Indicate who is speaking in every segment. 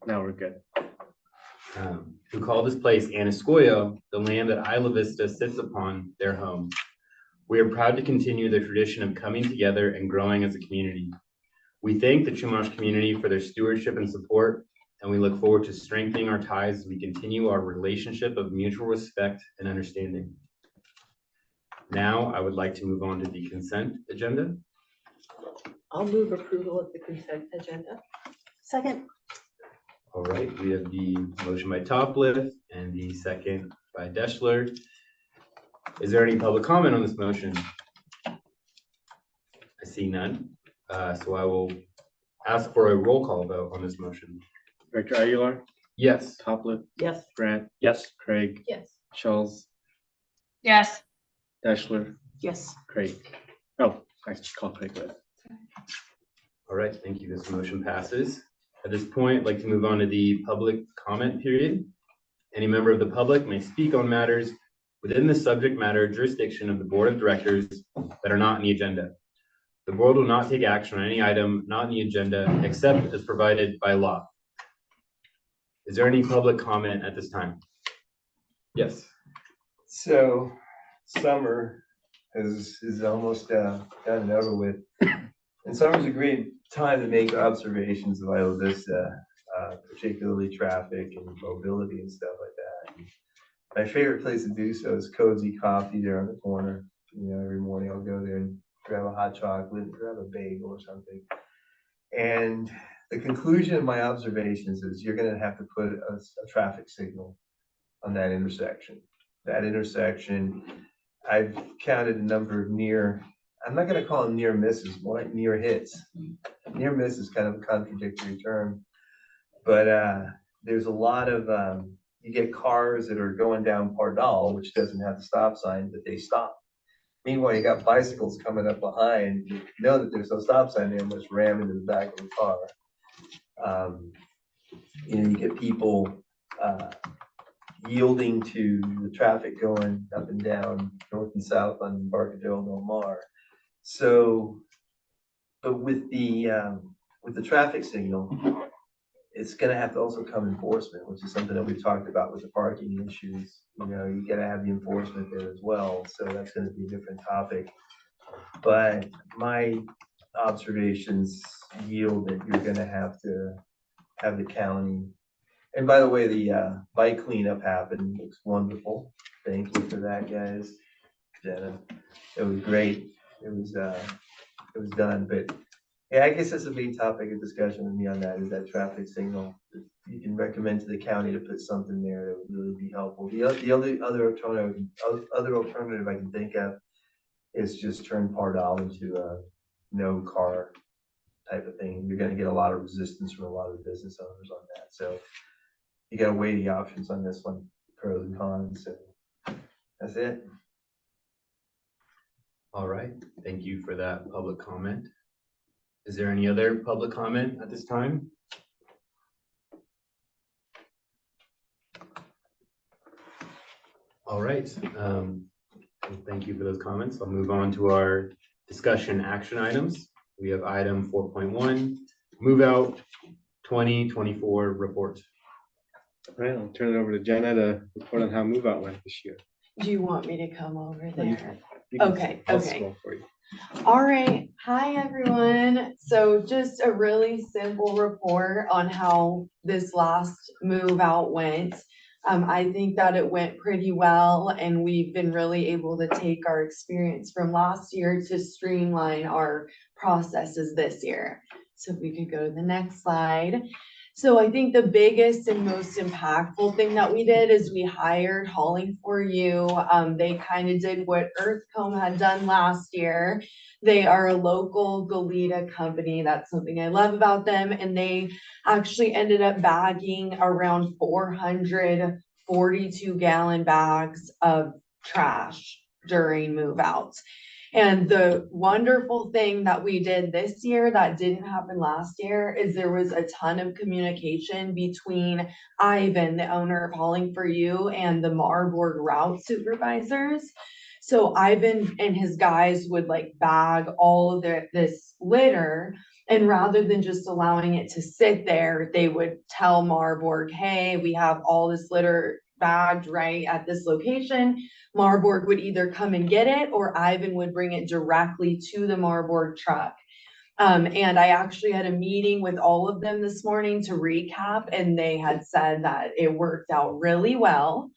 Speaker 1: Now we're good.
Speaker 2: Who call this place Anascoyo, the land that Isla Vista sits upon, their home. We are proud to continue the tradition of coming together and growing as a community. We thank the Chumash community for their stewardship and support, and we look forward to strengthening our ties as we continue our relationship of mutual respect and understanding. Now, I would like to move on to the consent agenda.
Speaker 3: I'll move approval of the consent agenda.
Speaker 4: Second.
Speaker 2: All right, we have the motion by Topliff and the second by Deschler. Is there any public comment on this motion? I see none. So I will ask for a roll call vote on this motion.
Speaker 1: Director Aguilar,
Speaker 2: Yes.
Speaker 1: Topliff,
Speaker 3: Yes.
Speaker 1: Grant,
Speaker 5: Yes.
Speaker 1: Craig,
Speaker 3: Yes.
Speaker 1: Schulz,
Speaker 4: Yes.
Speaker 1: Deschler,
Speaker 3: Yes.
Speaker 1: Craig. Oh, I call Craig.
Speaker 2: All right, thank you. This motion passes. At this point, I'd like to move on to the public comment period. Any member of the public may speak on matters within the subject matter jurisdiction of the board of directors that are not on the agenda. The board will not take action on any item not on the agenda except as provided by law. Is there any public comment at this time? Yes.
Speaker 6: So summer is almost done and over with. And summer's a great time to make observations of Isla Vista, particularly traffic and mobility and stuff like that. And my favorite place to do so is Cozy Coffee there on the corner. You know, every morning I'll go there and grab a hot chocolate, grab a bagel or something. And the conclusion of my observations is you're going to have to put a traffic signal on that intersection. That intersection, I've counted a number of I'm not going to call them near misses, more like near hits. Near miss is kind of a contradictory term, but there's a lot of, you get cars that are going down Pardal, which doesn't have the stop sign, but they stop. Meanwhile, you got bicycles coming up behind, you know that there's no stop sign there, must ram into the back of the car. You know, you get people yielding to the traffic going up and down, north and south on Embarcadero and Del Mar. So, but with the traffic signal, it's going to have to also come enforcement, which is something that we've talked about with the parking issues. You know, you got to have the enforcement there as well. So that's going to be a different topic. But my observations yield that you're going to have the county. And by the way, the bike cleanup happened. Looks wonderful. Thank you for that, guys. Jenna, it was great. It was done. But yeah, I guess that's a big topic of discussion with me on that, is that traffic signal. You can recommend to the county to put something there that would really be helpful. The other alternative I can think of is just turn Pardal into a no car type of thing. You're going to get a lot of resistance from a lot of the business owners on that. So you got to weigh the options on this one, pros and cons. So that's it.
Speaker 2: All right, thank you for that public comment. Is there any other public comment at this time? All right, thank you for those comments. I'll move on to our discussion action items. We have item 4.1, move out 2024 report.
Speaker 1: All right, I'll turn it over to Jenna to report on how move out went this year.
Speaker 4: Do you want me to come over there?
Speaker 1: You can-
Speaker 4: Okay,
Speaker 1: I'll
Speaker 4: okay.
Speaker 1: scroll for you.
Speaker 4: All right. Hi, everyone. So just a really simple report on how this last move out went. I think that it went pretty well, and we've been really able to take our experience from last year to streamline our processes this year. So if we could go to the next slide. So I think the biggest and most impactful thing that we did is we hired Hauling for You. They kind of did what Earthcomb had done last year. They are a local Goleta company. That's something I love about them. And they actually ended up bagging around 442-gallon bags of trash during move outs. And the wonderful thing that we did this year that didn't happen last year is there was a ton of communication between Ivan, the owner of Hauling for You, and the Marburg route supervisors. So Ivan and his guys would like bag all of this litter And rather than just allowing it to sit there, they would tell Marburg, hey, we have all this litter bagged right at this location. Marburg would either come and get it, or Ivan would bring it directly to the Marburg truck. And I actually had a meeting with all of them this morning to recap, and they had said that it worked out really well.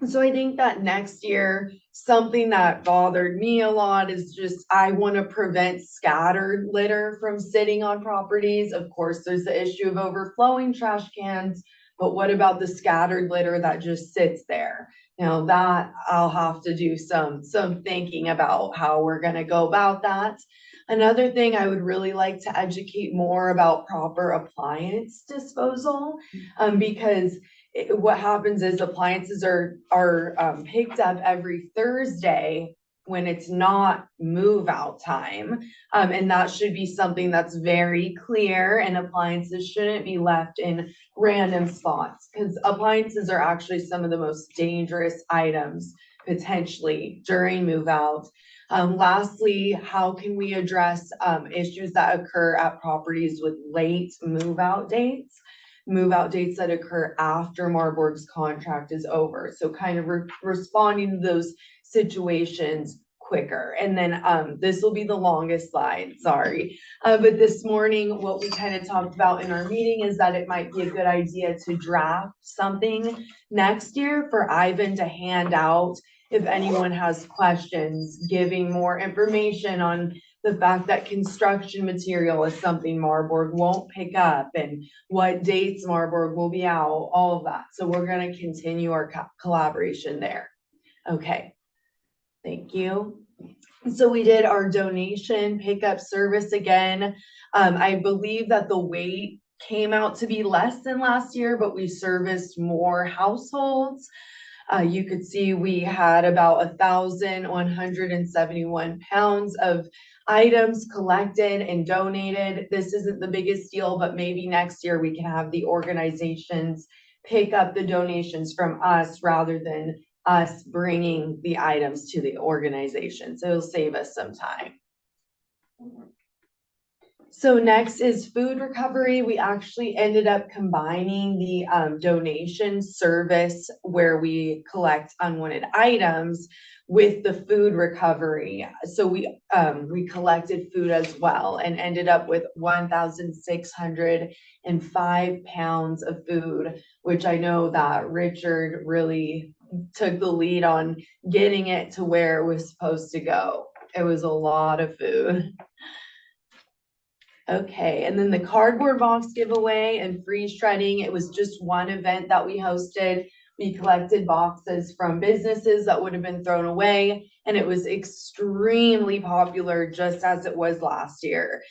Speaker 4: So I think that next year, something that bothered me a lot is just, I want to prevent scattered litter from sitting on properties. Of course, there's the issue of overflowing trash cans, but what about the scattered litter that just sits there? Now that I'll have to do some thinking about how we're gonna go about that. Another thing, I would really like to educate more about proper appliance disposal, because what happens is appliances are picked up every Thursday when it's not move out time. And that should be something that's very clear, and appliances shouldn't be left in random spots, because appliances are actually some of the most dangerous items potentially during move out. Lastly, how can we address issues that occur at properties with late move out dates? Move out dates that occur after Marburg's contract is over. So kind of responding to those situations quicker. And then this will be the longest slide, sorry. But this morning, what we kind of talked about in our meeting is that it might be a good idea to draft something next year for Ivan to hand out if anyone has questions, giving more information on the fact that construction material is something Marburg won't pick up, and what dates Marburg will be out, all of that. So we're going to continue our collaboration there. Okay, thank you. So we did our donation pickup service again. I believe that the weight came out to be less than last year, but we serviced more households. You could see we had about 1,171 pounds of items collected and donated. This isn't the biggest deal, but maybe next year we can have the organizations pick up the donations from us rather than us bringing the items to the organization. So it'll save us some time. So next is food recovery. We actually ended up combining the donation service where we collect unwanted items with the food recovery. So we collected food as well and ended up with 1,605 pounds of food, which I know that Richard really took the lead on getting it to where it was supposed to go. It was a lot of food. Okay, and then the cardboard box giveaway and free shredding, it was just one event that we hosted. We collected boxes from businesses that would have been thrown away, and it was extremely popular, just as it was last year.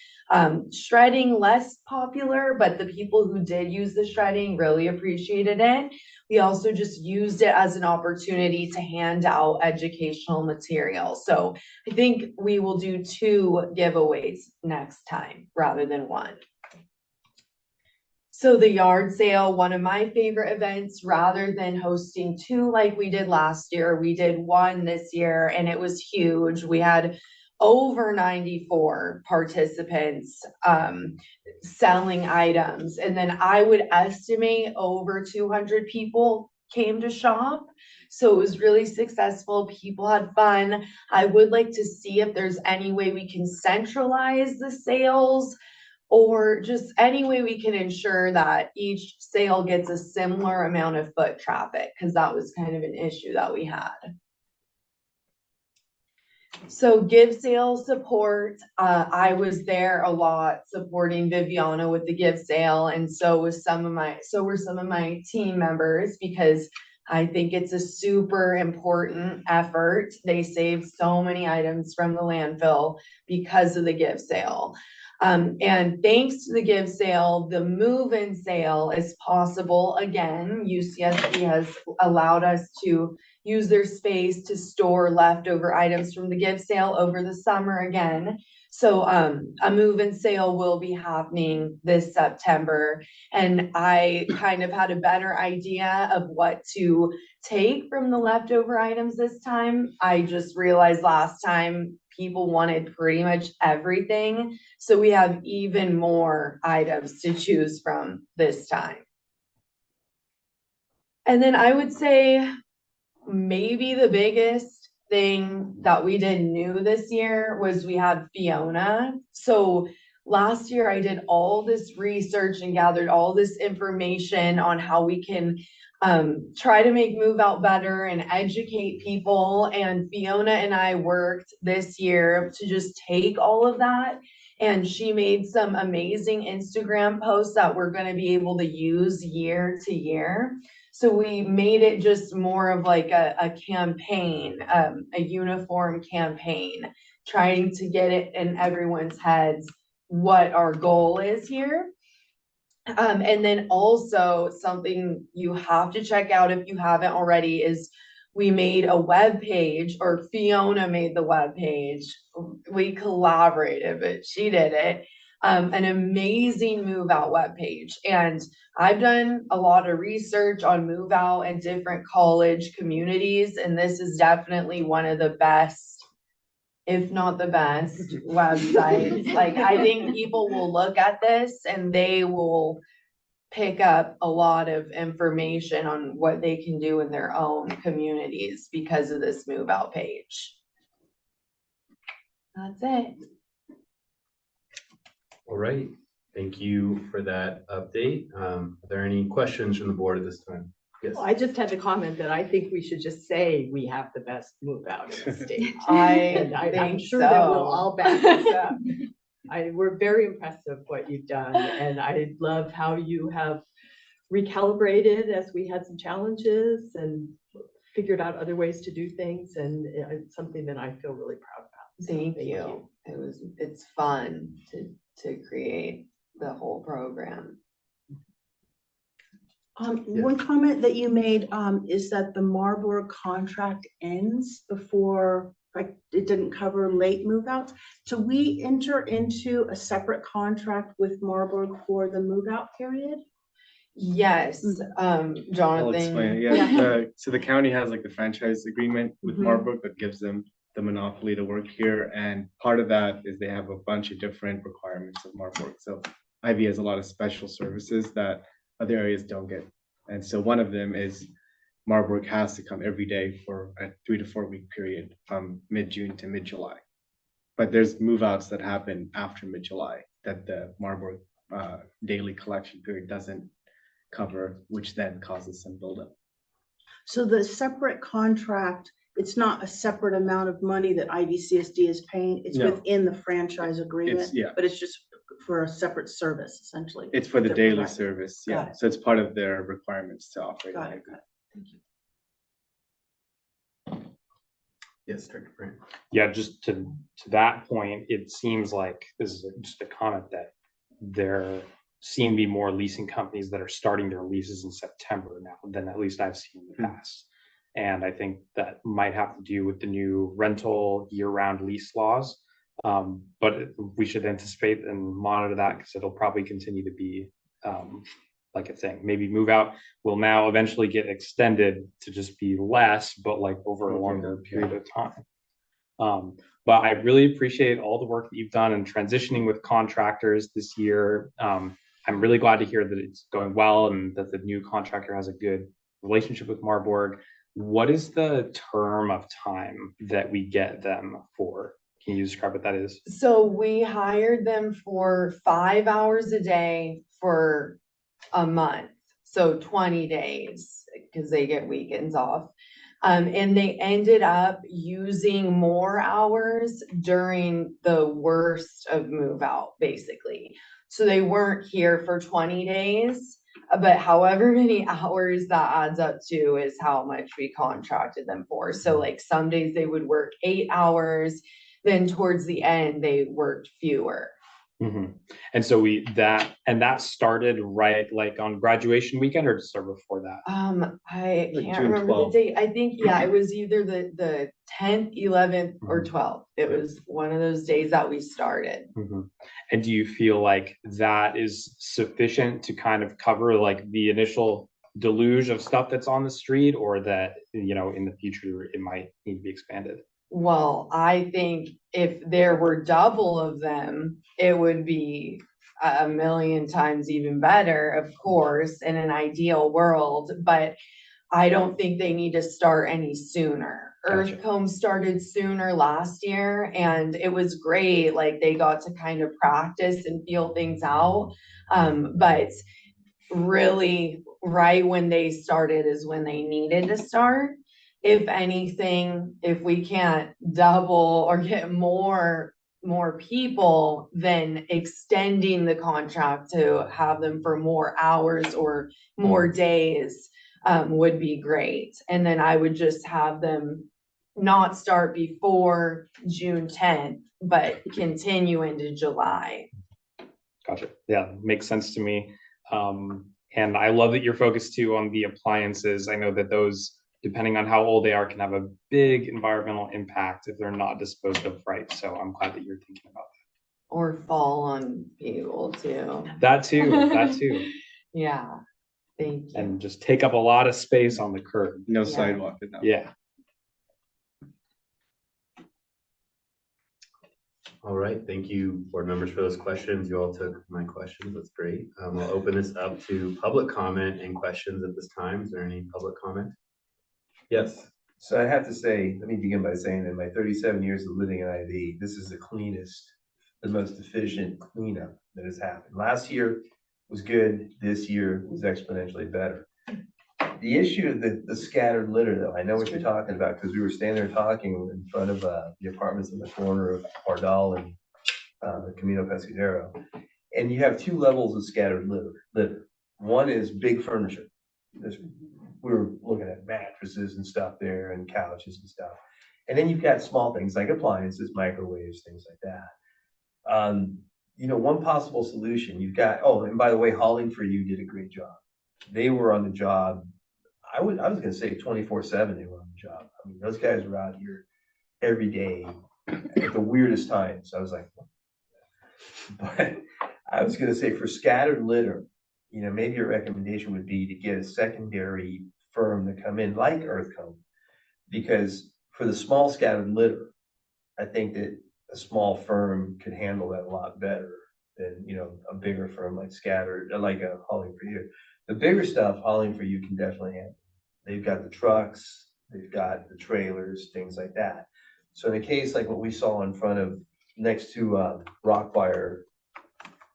Speaker 4: Shredding less popular, but the people who did use the shredding really appreciated it. We also just used it as an opportunity to hand out educational material. So I think we will do 2 giveaways next time rather than 1. So the yard sale, one of my favorite events, rather than hosting 2 like we did last year, we did 1 this year, and it was huge. We had over 94 participants selling items. And then I would estimate over 200 people came to shop. So it was really successful. People had fun. I would like to see if there's any way we can centralize the sales, or just any way we can ensure that each sale gets a similar amount of foot traffic, because that was kind of an issue that we had. So give sale support, I was there a lot supporting Viviana with the give sale, and so were some of my team members, because I think it's a super important effort. They saved so many items from the landfill because of the give sale. And thanks to the give sale, the move-in sale is possible again. UCSD has allowed us to use their space to store leftover items from the gift sale over the summer again. So a move and sale will be happening this September. And I kind of had a better idea of what to take from the leftover items this time. I just realized last time people wanted pretty much everything. So we have even more items to choose from this time. And then I would say maybe the biggest thing that we did new this year was we had Fiona. So last year I did all this research and gathered all this information on how we can try to make move out better and educate people. And Fiona and I worked this year to just take all of that. And she made some amazing Instagram posts that we're going to be able to use year to year. So we made it just more of like a campaign, a uniform campaign, trying to get it in everyone's heads what our goal is here. And then also something you have to check out if you haven't already is we made a web page, or Fiona made the web page. We collaborated, but she did it. An amazing move out web page. And I've done a lot of research on move out and different college communities, and this is definitely one of the best, if not the best, websites. Like, I think people will look at this and they will pick up a lot of information on what they can do in their own communities because of this move out page. That's it.
Speaker 2: All right, thank you for that update. Are there any questions from the board at this time? Yes.
Speaker 3: Well, I just had to comment that I think we should just say we have the best move out in the state.
Speaker 4: I'm
Speaker 3: I'm sure that we'll all back this up. We're very impressed with what you've done, and I love how you have recalibrated as we had some challenges and figured out other ways to do things, and it's something that I feel really proud about. So
Speaker 4: Thank you. It's fun to create the whole program.
Speaker 5: One comment that you made is that the Marburg contract ends before, like, it didn't cover late move outs. So we enter into a separate contract with Marburg for the move out period.
Speaker 4: Yes,
Speaker 1: I'll
Speaker 4: Jonathan.
Speaker 1: explain it. Yeah, so the county has like the franchise agreement with
Speaker 5: Mhm.
Speaker 1: Marburg that gives them the monopoly to work here. And part of that is they have a bunch of different requirements of Marburg. So Ivy has a lot of special services that other areas don't get. And so one of them is Marburg has to come every day for a 3 to 4 week period from mid-June to mid-July. But there's move outs that happen after mid-July that the Marburg daily collection period doesn't cover, which then causes some buildup.
Speaker 5: So the separate contract, it's not a separate amount of money that IVCSD is paying. It's
Speaker 1: No.
Speaker 5: within the franchise agreement,
Speaker 1: yeah.
Speaker 5: but it's just for a separate service, essentially.
Speaker 1: It's for the
Speaker 5: They're
Speaker 1: daily
Speaker 5: providing.
Speaker 1: service,
Speaker 5: Got
Speaker 1: yeah.
Speaker 5: it.
Speaker 1: So it's part of their requirements to operate.
Speaker 5: Got
Speaker 1: on
Speaker 5: it, got it. Thank you.
Speaker 2: Yes, Director Brand.
Speaker 7: Yeah, just to that point, it seems like this is just a comment that there seem to be more leasing companies that are starting their leases in September now than at least I've seen in the past. And I think that might have to do with the new rental year-round lease laws. But we should anticipate and monitor that because it'll probably continue to be like a thing. Maybe move out will now eventually get extended to just be less, but like over a longer period of time. But I really appreciate all the work that you've done in transitioning with contractors this year. I'm really glad to hear that it's going well and that the new contractor has a good relationship with Marburg. What is the term of time that we get them for? Can you describe what that is?
Speaker 4: So we hired them for 5 hours a day for a month, so 20 days, because they get weekends off. And they ended up using more hours during the worst of move out, basically. So they weren't here for 20 days, but however many hours that adds up to is how much we contracted them for. So like some days they would work 8 hours, then towards the end they worked fewer.
Speaker 7: Mhm. And so that started right like on graduation weekend or just start before that?
Speaker 4: I
Speaker 1: Like
Speaker 4: can't
Speaker 1: June
Speaker 4: remember the
Speaker 1: 12th.
Speaker 4: date. I think, yeah, it was either the 10th, 11th, or
Speaker 7: Mhm.
Speaker 4: 12th. It was one of those days that we started.
Speaker 7: Mhm. And do you feel like that is sufficient to kind of cover like the initial deluge of stuff that's on the street, or that, in the future it might need to be expanded?
Speaker 4: Well, I think if there were double of them, it would be a million times even better, of course, in an ideal world, but I don't think they need to start any sooner.
Speaker 7: Gotcha.
Speaker 4: Earthcomb started sooner last year and it was great, like they got to kind of practice and feel things out. But really, right when they started is when they needed to start. If anything, if we can't double or get more people, then extending the contract to have them for more hours or more days would be great. And then I would just have them not start before June 10th, but continue into July.
Speaker 7: Gotcha. Yeah, makes sense to me. And I love that you're focused too on the appliances. I know that those, depending on how old they are, can have a big environmental impact if they're not disposed of right. So I'm glad that you're thinking about
Speaker 4: Or fall on people too.
Speaker 7: that too. That too.
Speaker 4: Yeah, thank you.
Speaker 7: And just take up a lot of space on the curb.
Speaker 1: No
Speaker 4: Yeah.
Speaker 1: sidewalk in that.
Speaker 7: Yeah.
Speaker 2: All right, thank you, board members, for those questions. You all took my questions. That's great. We'll open this up to public comment and questions at this time. Is there any public comment? Yes.
Speaker 6: So I have to say, let me begin by saying that in my 37 years of living in IV, this is the cleanest, the most efficient cleanup that has happened. Last year was good. This year was exponentially better. The issue of the scattered litter, though, I know what you're talking about because we were standing there talking in front of the apartments in the corner of Pardal and Camino Pescadero. And you have two levels of scattered litter. One is big furniture. We were looking at mattresses and stuff there and couches and stuff. And then you've got small things like appliances, microwaves, things like that. One possible solution you've got, oh, and by the way, Hauling for You did a great job. They were on the job. I was gonna say 24/7 they were on the job. I mean, those guys were out here every day at the weirdest times. I was like, but I was gonna say for scattered litter, maybe a recommendation would be to get a secondary firm to come in like Earthcomb. Because for the small scattered litter, I think that a small firm could handle that a lot better than, a bigger firm like Scattered, like a Hauling for You. The bigger stuff, Hauling for You can definitely handle. They've got the trucks, they've got the trailers, things like that. So in a case like what we saw in front of, next to Rockfire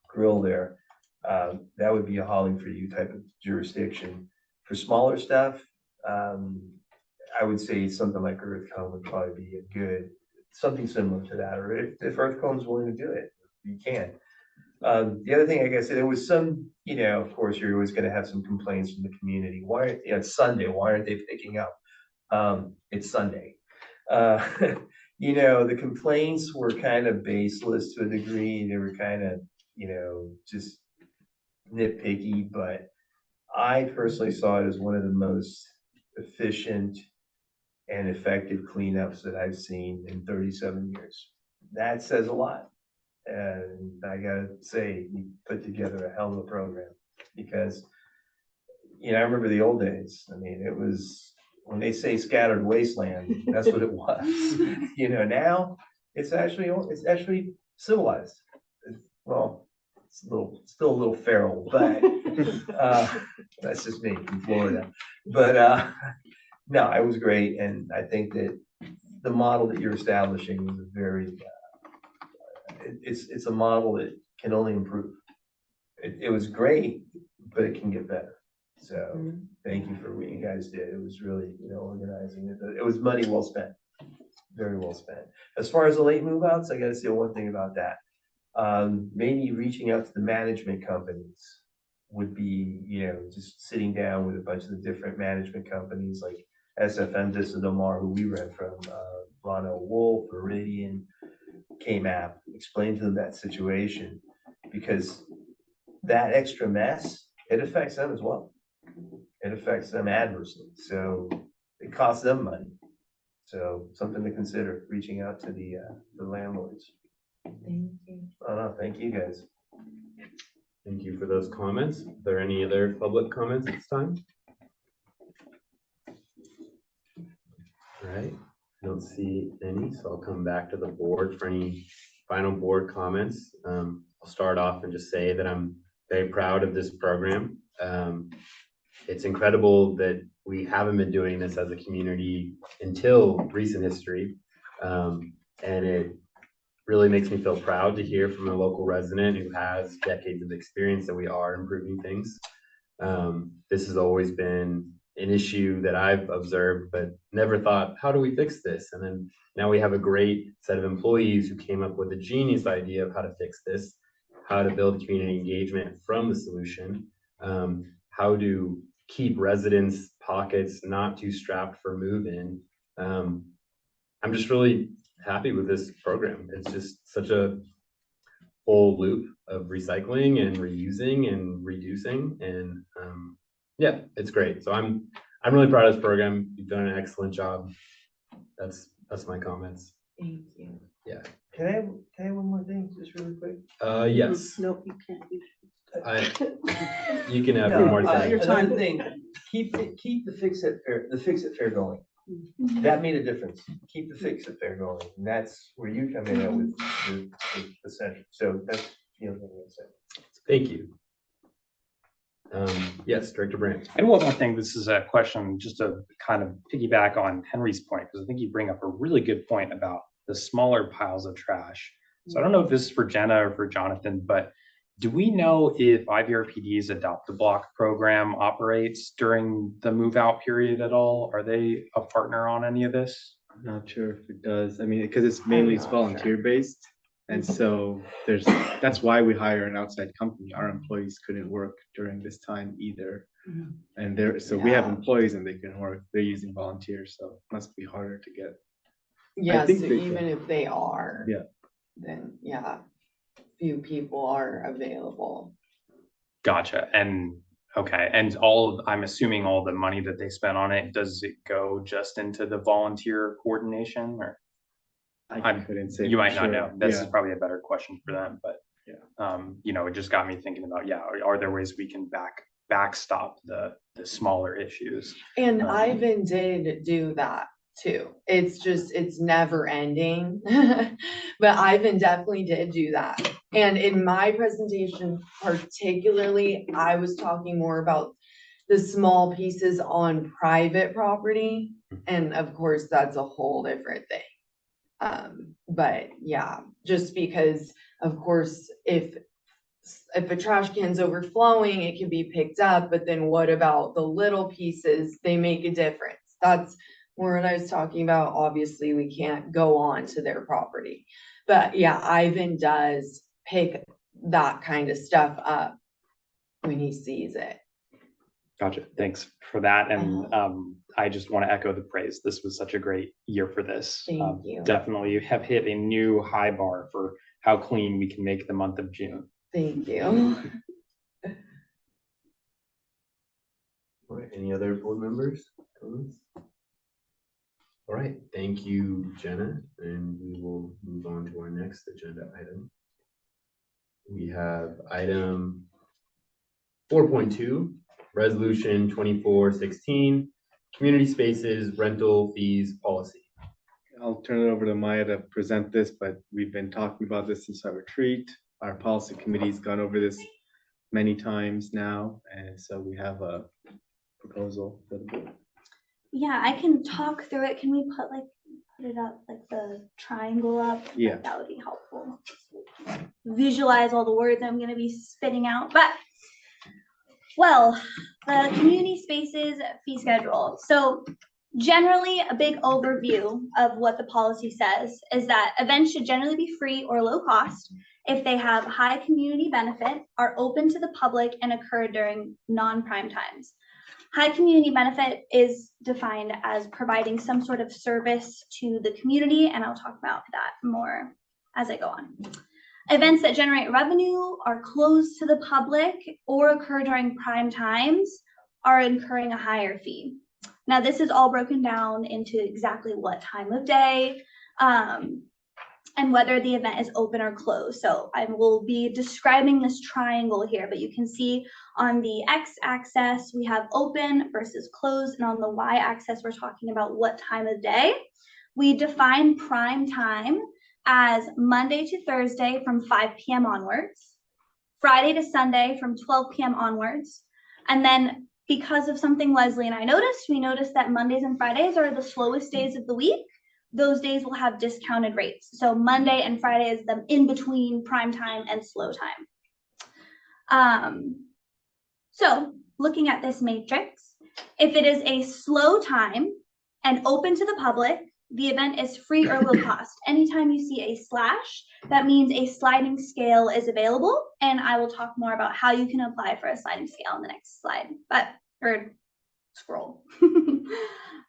Speaker 6: Grill there, that would be a Hauling for You type of jurisdiction. For smaller stuff, I would say something like Earthcomb would probably be a good, something similar to that, or if Earthcomb's willing to do it, you can. The other thing, like I said, there was some, of course, you're always going to have some complaints from the community. Why, it's Sunday, why aren't they picking up? It's Sunday. The complaints were kind of baseless to a degree. They were kind of, just nitpicky, but I personally saw it as one of the most efficient and effective cleanups that I've seen in 37 years. That says a lot. And I gotta say, you put together a hell of a program because, I remember the old days. I mean, it was, when they say scattered wasteland, that's what it was. Now it's actually civilized. Well, still a little feral, but that's just me from Florida. But no, it was great. And I think that the model that you're establishing is a very, it's a model that can only improve. It was great, but it can get better. So thank you for what you guys did. It was really, organizing it. It was money well spent, very well spent. As far as the late move outs, I gotta say one thing about that. Maybe reaching out to the management companies would be, just sitting down with a bunch of the different management companies like SFM Vista Del Mar, who we read from, Ronald Wolf, Iridian, KMAP, explain to them that situation. because that extra mess, it affects them as well. It affects them adversely, so it costs them money. So something to consider, reaching out to the landlords.
Speaker 4: Thank you.
Speaker 6: Oh, no, thank you guys.
Speaker 2: Thank you for those comments. Are there any other public comments at this time? All right, I don't see any, so I'll come back to the board for any final board comments. I'll start off and just say that I'm very proud of this program. It's incredible that we haven't been doing this as a community until recent history. And it really makes me feel proud to hear from a local resident who has decades of experience that we are improving things. This has always been an issue that I've observed, but never thought, how do we fix this? And then now we have a great set of employees who came up with a genius idea of how to fix this, how to build community engagement from the solution, how to keep residents' pockets not too strapped for move-in. I'm just really happy with this program. It's just such a whole loop of recycling and reusing and reducing, and yeah, it's great. So I'm really proud of this program. You've done an excellent job. That's my comments.
Speaker 4: Thank you.
Speaker 2: Yeah.
Speaker 6: Can I have one more thing, just really quick?
Speaker 2: Yes,
Speaker 5: Nope, you can't.
Speaker 2: you can have
Speaker 6: No,
Speaker 2: one more thing.
Speaker 5: your time.
Speaker 6: Another thing, keep the fix it fair going. That made a difference. Keep the fix it fair going. And that's where you come in at with the center. So that's the other thing I would say.
Speaker 2: Thank you. Yes, Director Brandt.
Speaker 7: And one more thing, this is a question just to kind of piggyback on Henry's point, because I think you bring up a really good point about the smaller piles of trash. So I don't know if this is for Jenna or for Jonathan, but do we know if IVRPD's Adopt a Block program operates during the move out period at all? Are they a partner on any of this?
Speaker 1: I'm not sure if it does. I mean, because it's mainly
Speaker 4: not sure.
Speaker 1: volunteer based. And so that's why we hire an outside company. Our employees couldn't work during this time either.
Speaker 4: Mhm.
Speaker 1: And so we have
Speaker 4: Yeah.
Speaker 1: employees and they can work. They're using volunteers, so it must be harder to get.
Speaker 4: Yeah,
Speaker 1: think
Speaker 4: so
Speaker 1: they
Speaker 4: even if they are.
Speaker 1: Yeah.
Speaker 4: Then, yeah, few people are available.
Speaker 7: Gotcha. And okay. And I'm assuming all the money that they spent on it, does it go just into the volunteer coordination, or?
Speaker 1: I couldn't say.
Speaker 7: You
Speaker 1: for
Speaker 7: might not
Speaker 1: sure.
Speaker 7: know. This is
Speaker 1: Yeah.
Speaker 7: probably a better question for them, but it just got me thinking about, are there ways we can backstop the smaller issues?
Speaker 4: And Ivan did do that too. It's never ending. But Ivan definitely did do that. And in my presentation particularly, I was talking more about the small pieces on private property. And of course, that's a whole different thing. But yeah, just because, of course, if a trash can's overflowing, it can be picked up, but then what about the little pieces? They make a difference. That's what I was talking about. Obviously, we can't go on to their property. But yeah, Ivan does pick that kind of stuff up when he sees it.
Speaker 7: Gotcha. Thanks for that. And I just want to echo the praise. This was such a great year for this.
Speaker 4: Thank you.
Speaker 7: Definitely have hit a new high bar for how clean we can make the month of June.
Speaker 4: Thank you.
Speaker 2: All right, any other board members? Comments? All right, thank you, Jenna, and we will move on to our next agenda item. We have item 4.2, Resolution 2416, Community Spaces Rental Fees Policy.
Speaker 1: I'll turn it over to Maya to present this, but we've been talking about this since our retreat. Our policy committee's gone over this many times now, and so we have a proposal for the board.
Speaker 8: Yeah, I can talk through it. Can we put it up, like the triangle up?
Speaker 1: Yeah.
Speaker 8: That would be helpful. Visualize all the words I'm gonna be spitting out, but well, the community spaces fee schedule. So generally, a big overview of what the policy says is that events should generally be free or low cost if they have high community benefit, are open to the public, and occur during non-prime times. High community benefit is defined as providing some sort of service to the community, and I'll talk about that more as I go on. Events that generate revenue, are closed to the public, or occur during prime times are incurring a higher fee. Now, this is all broken down into exactly what time of day, and whether the event is open or closed. So I will be describing this triangle here, but you can see on the x-axis, we have open versus closed, and on the y-axis, we're talking about what time of day. We define prime time as Monday to Thursday from 5 p.m. onwards, Friday to Sunday from 12 p.m. onwards, and then because of something Leslie and I noticed, we noticed that Mondays and Fridays are the slowest days of the week. Those days will have discounted rates. So Monday and Friday is the in between prime time and slow time. So looking at this matrix, if it is a slow time and open to the public, the event is free or low cost. Anytime you see a slash, that means a sliding scale is available. And I will talk more about how you can apply for a sliding scale in the next slide, or scroll.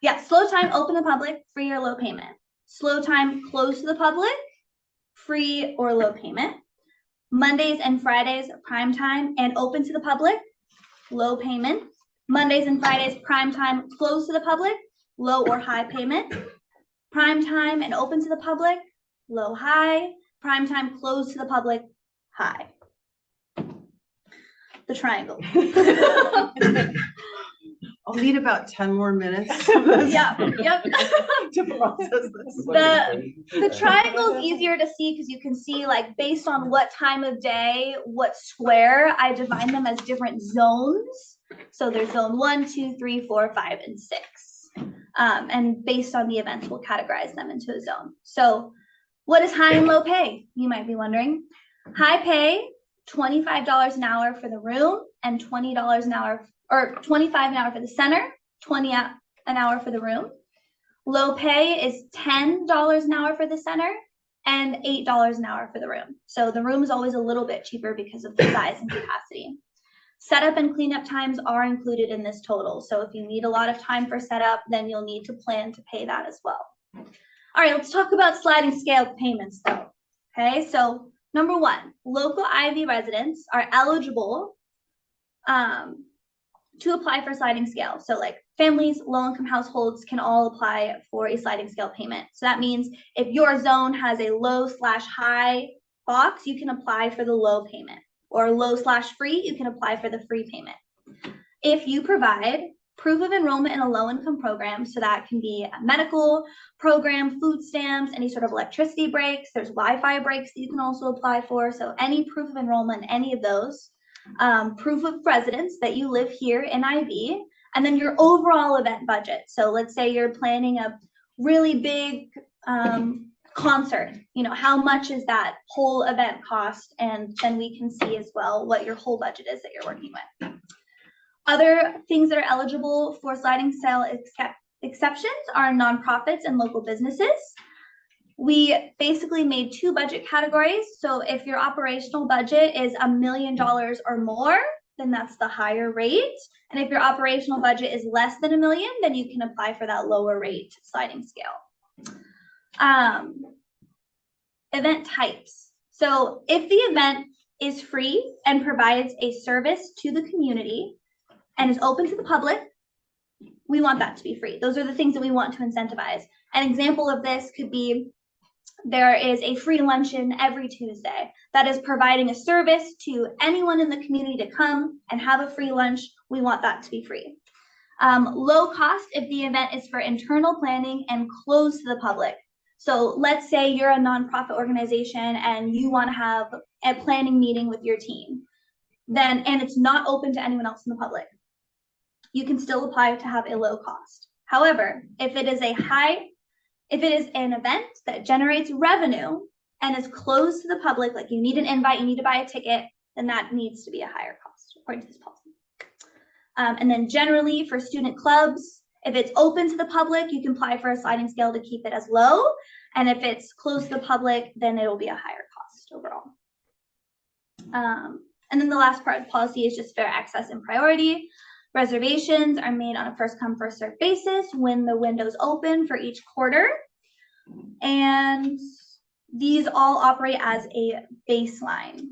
Speaker 8: Yeah, slow time, open to public, free or low payment. Slow time, closed to the public, free or low payment. Mondays and Fridays, prime time and open to the public, low payment. Mondays and Fridays, prime time, closed to the public, low or high payment. Prime time and open to the public, low, high. Prime time, closed to the public, high. The triangle.
Speaker 5: I'll need about 10 more minutes.
Speaker 8: Yeah, yep.
Speaker 5: To process this.
Speaker 8: The triangle is easier to see because you can see, like, based on what time of day, what square, I divide them as different zones. So there's zone 1, 2, 3, 4, 5, and 6. And based on the events, we'll categorize them into a zone. So what is high and low pay? You might be wondering. High pay, $25 an hour for the room and $20 an hour, or $25 an hour for the center, $20 an hour for the room. Low pay is $10 an hour for the center and $8 an hour for the room. So the room is always a little bit cheaper because of the size and capacity. Setup and cleanup times are included in this total. So if you need a lot of time for setup, then you'll need to plan to pay that as well. All right, let's talk about sliding scale payments though. Okay, so number 1, local IV residents are eligible to apply for sliding scale. So like families, low-income households can all apply for a sliding scale payment. So that means if your zone has a low/high box, you can apply for the low payment, or low/free, you can apply for the free payment. If you provide proof of enrollment in a low-income program, so that can be a medical program, food stamps, any sort of electricity breaks, there's Wi-Fi breaks that you can also apply for. So any proof of enrollment in any of those, proof of residence that you live here in IV, and then your overall event budget. So let's say you're planning a really big concert, you know, how much is that whole event cost? And then we can see as well what your whole budget is that you're working with. Other things that are eligible for sliding scale exceptions are nonprofits and local businesses. We basically made 2 budget categories. So if your operational budget is $1 million or more, then that's the higher rate. And if your operational budget is less than $1 million, then you can apply for that lower rate sliding scale. Event types. So if the event is free and provides a service to the community and is open to the public, we want that to be free. Those are the things that we want to incentivize. An example of this could be there is a free luncheon every Tuesday that is providing a service to anyone in the community to come and have a free lunch. We want that to be free. Low cost if the event is for internal planning and closed to the public. So let's say you're a nonprofit organization and you want to have a planning meeting with your team, and it's not open to anyone else in the public. You can still apply to have a low cost. However, if it is an event that generates revenue and is closed to the public, like you need an invite, you need to buy a ticket, then that needs to be a higher cost according to this policy. And then generally for student clubs, if it's open to the public, you can apply for a sliding scale to keep it as low. And if it's closed to the public, then it'll be a higher cost overall. And then the last part of the policy is just fair access and priority. Reservations are made on a first come, first served basis when the windows open for each quarter. And these all operate as a baseline.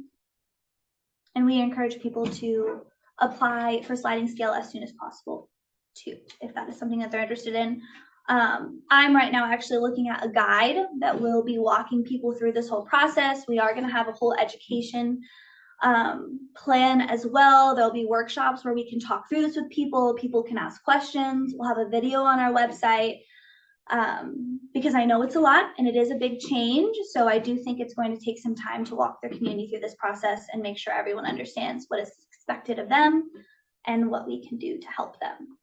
Speaker 8: And we encourage people to apply for sliding scale as soon as possible too, if that is something that they're interested in. I'm right now actually looking at a guide that will be walking people through this whole process. We are going to have a whole education plan as well. There'll be workshops where we can talk through this with people. People can ask questions. We'll have a video on our website because I know it's a lot and it is a big change. So I do think it's going to take some time to walk their community through this process and make sure everyone understands what is expected of them and what we can do to help them.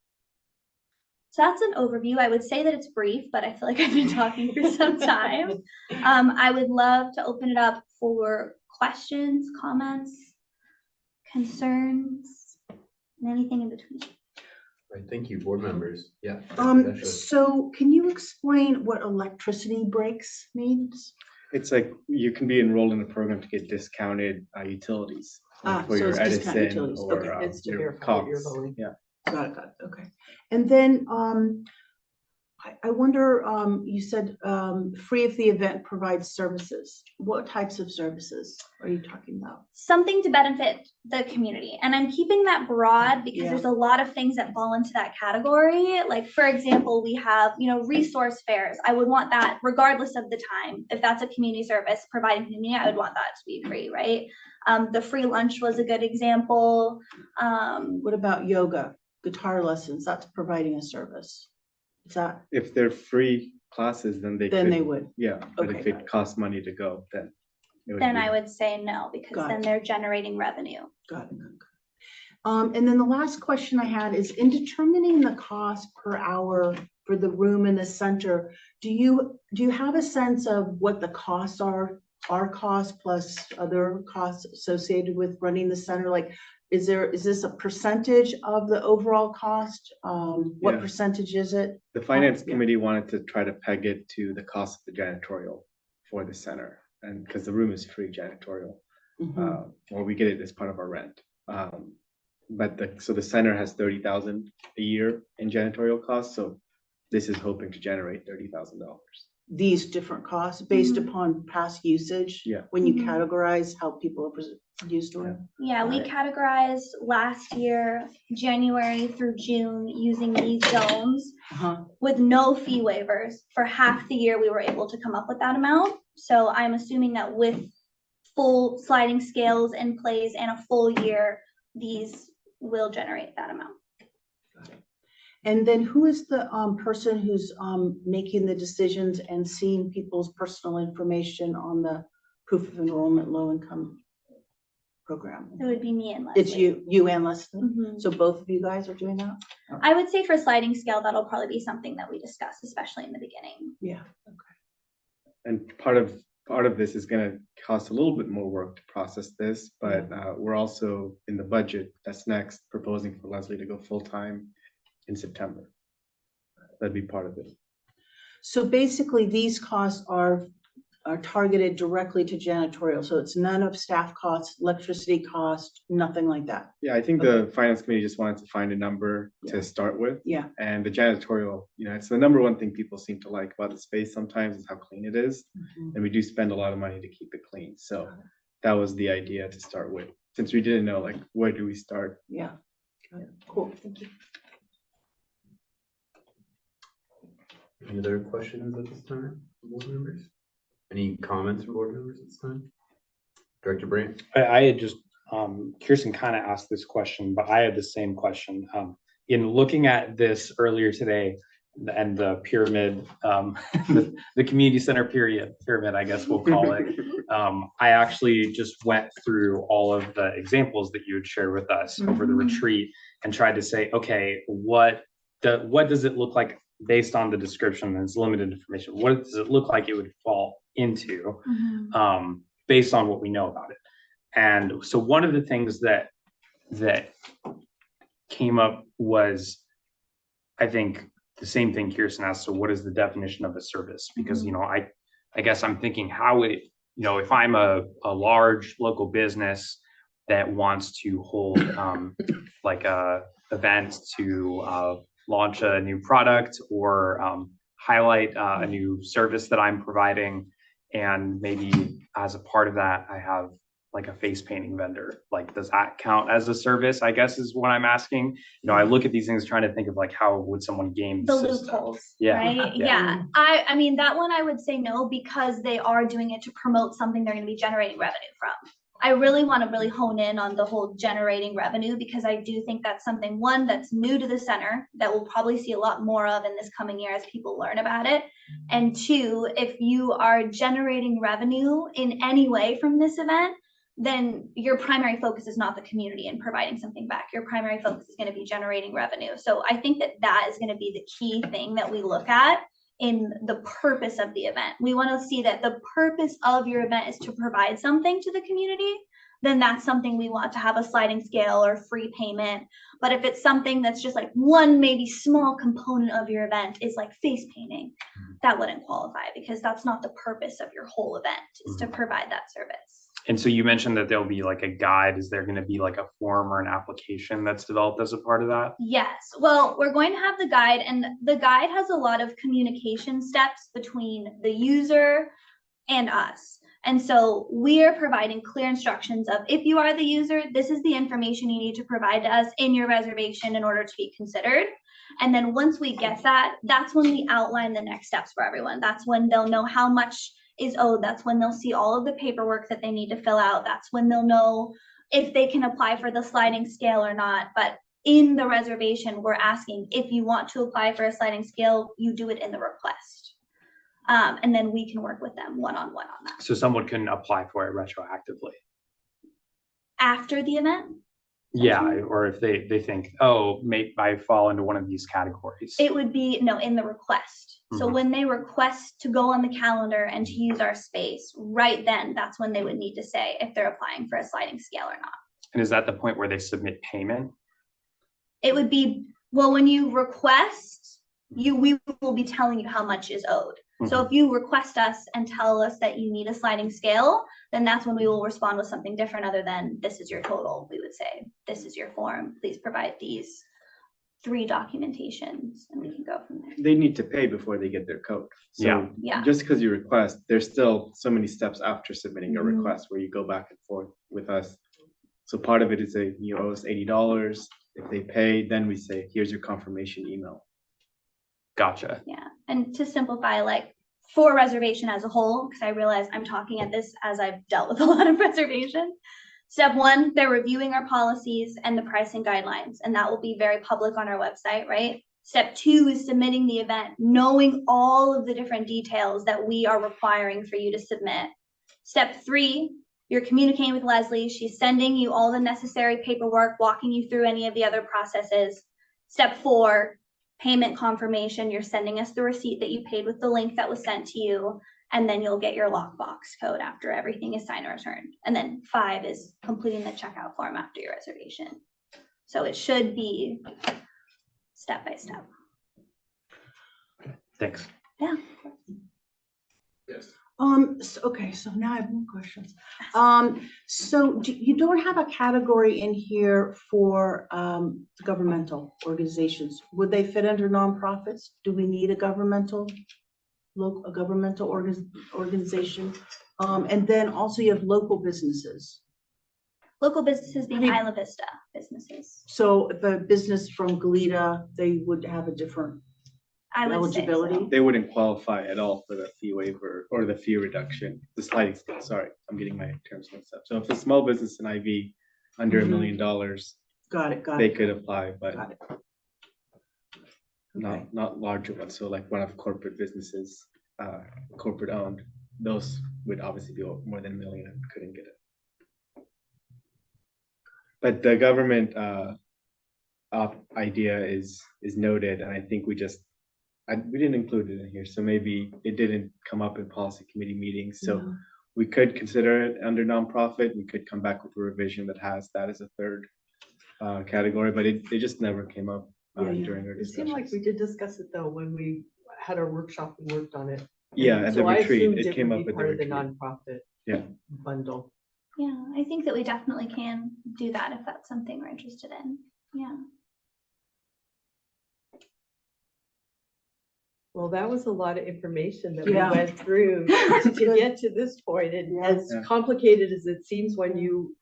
Speaker 8: So that's an overview. I would say that it's brief, but I feel like I've been talking for some time. I would love to open it up for questions, comments, concerns, and anything in between.
Speaker 2: Right, thank you, board members. Yeah. Dr. Deshler.
Speaker 5: So can you explain what electricity breaks means?
Speaker 1: It's like you can be enrolled in a program to get discounted utilities. Like for
Speaker 5: So
Speaker 1: your
Speaker 5: it's discount
Speaker 1: Edison
Speaker 5: utilities.
Speaker 1: or
Speaker 5: Okay,
Speaker 3: it's to
Speaker 1: your
Speaker 3: verify what you're
Speaker 1: Cox.
Speaker 3: voting.
Speaker 1: Yeah.
Speaker 5: Got it, okay. And then, I wonder, you said, free if the event provides services. What types of services are you talking about?
Speaker 8: Something to benefit the community. And I'm keeping that broad because
Speaker 5: Yeah.
Speaker 8: there's a lot of things that fall into that category. Like, for example, we have, resource fairs. I would want that regardless of the time. If that's a community service providing community, I would want that to be free, right? The free lunch was a good example.
Speaker 5: What about yoga, guitar lessons? That's providing a service. Is that,
Speaker 1: If they're free classes, then
Speaker 5: they would.
Speaker 1: Yeah, but
Speaker 5: Okay,
Speaker 1: if
Speaker 5: got
Speaker 1: it
Speaker 5: it.
Speaker 1: costs money to go, then.
Speaker 8: Then I would say no, because
Speaker 5: Got
Speaker 8: then
Speaker 5: it.
Speaker 8: they're generating revenue.
Speaker 5: Got it. And then the last question I had is in determining the cost per hour for the room in the center, do you have a sense of what the costs are, our cost plus other costs associated with running the center? Like, is this a percentage of the overall cost? What
Speaker 1: Yeah.
Speaker 5: percentage is it?
Speaker 1: The finance
Speaker 5: yeah.
Speaker 1: committee wanted to try to peg it to the cost of the janitorial for the center. And because the room is free janitorial,
Speaker 5: Mhm.
Speaker 1: or we get it as part of our rent. But so the center has 30,000 a year in janitorial costs. So this is hoping to generate $30,000.
Speaker 5: These different costs based
Speaker 8: Mhm.
Speaker 5: upon past usage?
Speaker 1: Yeah.
Speaker 5: When you
Speaker 8: Mhm.
Speaker 5: categorize how people have used the room?
Speaker 8: Yeah, we
Speaker 5: Got it.
Speaker 8: categorized last year, January through June, using these zones
Speaker 5: Uh-huh.
Speaker 8: with no fee waivers. For half the year, we were able to come up with that amount. So I'm assuming that with full sliding scales in place and a full year, these will generate that amount.
Speaker 5: And then who is the person who's making the decisions and seeing people's personal information on the proof of enrollment low income program?
Speaker 8: It would be me and Leslie.
Speaker 5: It's you and Leslie?
Speaker 8: Mhm.
Speaker 5: So both of you guys are doing that?
Speaker 8: I would say for sliding scale, that'll probably be something that we discuss, especially in the beginning.
Speaker 5: Yeah.
Speaker 1: And part of this is going to cost a little bit more work to process this, but we're also in the budget that's next proposing for Leslie to go full-time in September. That'd be part of it.
Speaker 5: So basically, these costs are targeted directly to janitorial. So it's none of staff costs, electricity cost, nothing like that.
Speaker 1: Yeah, I think the finance committee just wanted to find a number
Speaker 5: Yeah.
Speaker 1: to start with.
Speaker 5: Yeah.
Speaker 1: And the janitorial, it's the number one thing people seem to like about the space sometimes is how clean it is.
Speaker 5: Mhm.
Speaker 1: And we do spend a lot of money to keep it clean. So that was the idea to start with, since we didn't know, like, where do we start?
Speaker 5: Yeah. Got it. Cool, thank you.
Speaker 2: Any other questions at this time, from board members? Any comments from board members at this time? Director Brandt?
Speaker 7: I had just, Kirsten kind of asked this question, but I had the same question. In looking at this earlier today and the pyramid, the community center pyramid, I guess we'll call it. I actually just went through all of the examples that you had shared with us over the retreat and tried to say, okay, what does it look like based on the description? It's limited information. What does it look like it would fall into? Based on what we know about it. And so one of the things that came up was, I think, the same thing Kirsten asked. So what is the definition of a service? Because, I guess I'm thinking how would it, if I'm a large local business that wants to hold like a event to launch a new product or highlight a new service that I'm providing, and maybe as a part of that, I have like a face painting vendor. Like, does that count as a service? I guess is what I'm asking. I look at these things trying to think of like, how would someone game
Speaker 8: The
Speaker 7: the system?
Speaker 8: loopholes,
Speaker 7: Yeah,
Speaker 8: right?
Speaker 7: yeah.
Speaker 8: Yeah, I mean, that one I would say no, because they are doing it to promote something they're gonna be generating revenue from. I really want to really hone in on the whole generating revenue, because I do think that's something, one, that's new to the center that we'll probably see a lot more of in this coming year as people learn about it. And two, if you are generating revenue in any way from this event, then your primary focus is not the community and providing something back. Your primary focus is going to be generating revenue. So I think that that is going to be the key thing that we look at in the purpose of the event. We want to see that the purpose of your event is to provide something to the community. Then that's something we want to have a sliding scale or free payment. But if it's something that's just like one maybe small component of your event is like face painting, that wouldn't qualify, because that's not the purpose of your whole event, is to provide that service.
Speaker 7: And so you mentioned that there'll be like a guide. Is there going to be like a form or an application that's developed as a part of that?
Speaker 8: Yes, well, we're going to have the guide, and the guide has a lot of communication steps between the user and us. And so we are providing clear instructions of, if you are the user, this is the information you need to provide to us in your reservation in order to be considered. And then once we get that, that's when we outline the next steps for everyone. That's when they'll know how much is owed. That's when they'll see all of the paperwork that they need to fill out. That's when they'll know if they can apply for the sliding scale or not. But in the reservation, we're asking, if you want to apply for a sliding scale, you do it in the request. And then we can work with them one-on-one on that.
Speaker 7: So someone can apply for it retroactively.
Speaker 8: After the event?
Speaker 7: Yeah, or if they think, oh, maybe I fall into one of these categories.
Speaker 8: It would be, no, in the request. So
Speaker 7: Mhm.
Speaker 8: when they request to go on the calendar and to use our space, right then, that's when they would need to say if they're applying for a sliding scale or not.
Speaker 7: And is that the point where they submit payment?
Speaker 8: It would be, well, when you request, we will be telling you how much is owed. So if you request us and tell us that you need a sliding scale, then that's when we will respond with something different other than this is your total. We would say, this is your form. Please provide these 3 documentations, and we can go from there.
Speaker 1: They need to pay before they get their code.
Speaker 7: Yeah.
Speaker 1: So
Speaker 8: Yeah.
Speaker 1: just because you request, there's still so many steps after submitting a
Speaker 8: Mhm.
Speaker 1: request where you go back and forth with us. So part of it is you owe us $80. If they pay, then we say, here's your confirmation email.
Speaker 7: Gotcha.
Speaker 8: Yeah, and to simplify, like for reservation as a whole, because I realize I'm talking at this as I've dealt with a lot of reservations. Step 1, they're reviewing our policies and the pricing guidelines, and that will be very public on our website, right? Step 2 is submitting the event, knowing all of the different details that we are requiring for you to submit. Step 3, you're communicating with Leslie. She's sending you all the necessary paperwork, walking you through any of the other processes. Step 4, payment confirmation. You're sending us the receipt that you paid with the link that was sent to you, and then you'll get your lockbox code after everything is signed and returned. And then 5 is completing the checkout form after your reservation. So it should be step by step.
Speaker 7: Thanks.
Speaker 8: Yeah.
Speaker 5: Okay, so now I have more questions. So you don't have a category in here for governmental organizations. Would they fit under nonprofits? Do we need a governmental organization? And then also you have local businesses.
Speaker 8: Local businesses being
Speaker 5: I mean-
Speaker 8: Isla Vista businesses.
Speaker 5: So if a business from Goleta, they would have a different
Speaker 8: I would say so.
Speaker 5: eligibility?
Speaker 1: They wouldn't qualify at all for the fee waiver or the fee reduction, the sliding scale, sorry, I'm getting my terms mixed up. So if a small business in IV under $1
Speaker 5: Mhm.
Speaker 1: million,
Speaker 5: Got it, got
Speaker 1: they
Speaker 5: it.
Speaker 1: could apply, but
Speaker 5: Got it. Okay.
Speaker 1: not larger ones. So like one of corporate businesses, corporate owned, those would obviously be more than $1 million and couldn't get it. But the government idea is noted, and I think we didn't include it in here, so maybe it didn't come up in policy committee meetings. So
Speaker 5: No.
Speaker 1: we could consider it under nonprofit. We could come back with a revision that has that as a third category, but it just never came up
Speaker 5: Yeah.
Speaker 1: during our
Speaker 3: It seemed like
Speaker 1: discussions.
Speaker 3: we did discuss it though, when we had our workshop and worked on it.
Speaker 1: Yeah, at the
Speaker 3: So I
Speaker 1: retreat,
Speaker 3: assumed
Speaker 1: it came
Speaker 3: would
Speaker 1: up
Speaker 3: be
Speaker 1: at the
Speaker 3: part of the
Speaker 1: retreat.
Speaker 3: nonprofit
Speaker 1: Yeah.
Speaker 3: bundle.
Speaker 8: Yeah, I think that we definitely can do that if that's something we're interested in. Yeah.
Speaker 3: Well, that was a lot of information that we
Speaker 5: Yeah.
Speaker 3: went through to get to this point, and as
Speaker 1: Yeah.
Speaker 3: complicated as it seems when you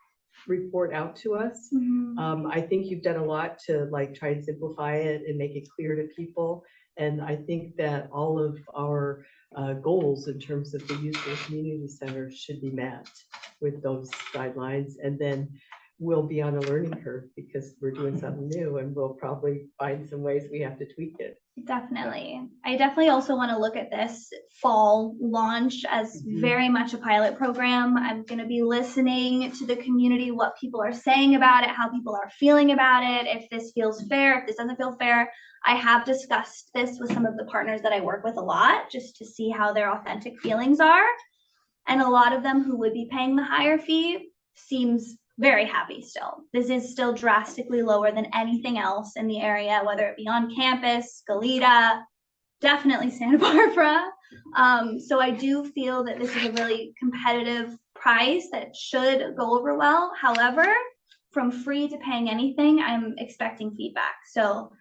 Speaker 3: report out to us,
Speaker 8: Mhm.
Speaker 3: I think you've done a lot to like try and simplify it and make it clear to people. And I think that all of our goals in terms of the use of the community center should be met with those guidelines. And then we'll be on a learning curve because we're doing something new, and we'll probably find some ways we have to tweak it.
Speaker 8: Definitely. I definitely also want to look at this fall launch as
Speaker 3: Mhm.
Speaker 8: very much a pilot program. I'm going to be listening to the community, what people are saying about it, how people are feeling about it, if this feels fair, if this doesn't feel fair. I have discussed this with some of the partners that I work with a lot, just to see how their authentic feelings are. And a lot of them who would be paying the higher fee seems very happy still. This is still drastically lower than anything else in the area, whether it be on campus, Goleta, definitely Santa Barbara. So I do feel that this is a really competitive price that should go over well. However, from free to paying anything, I'm expecting feedback. So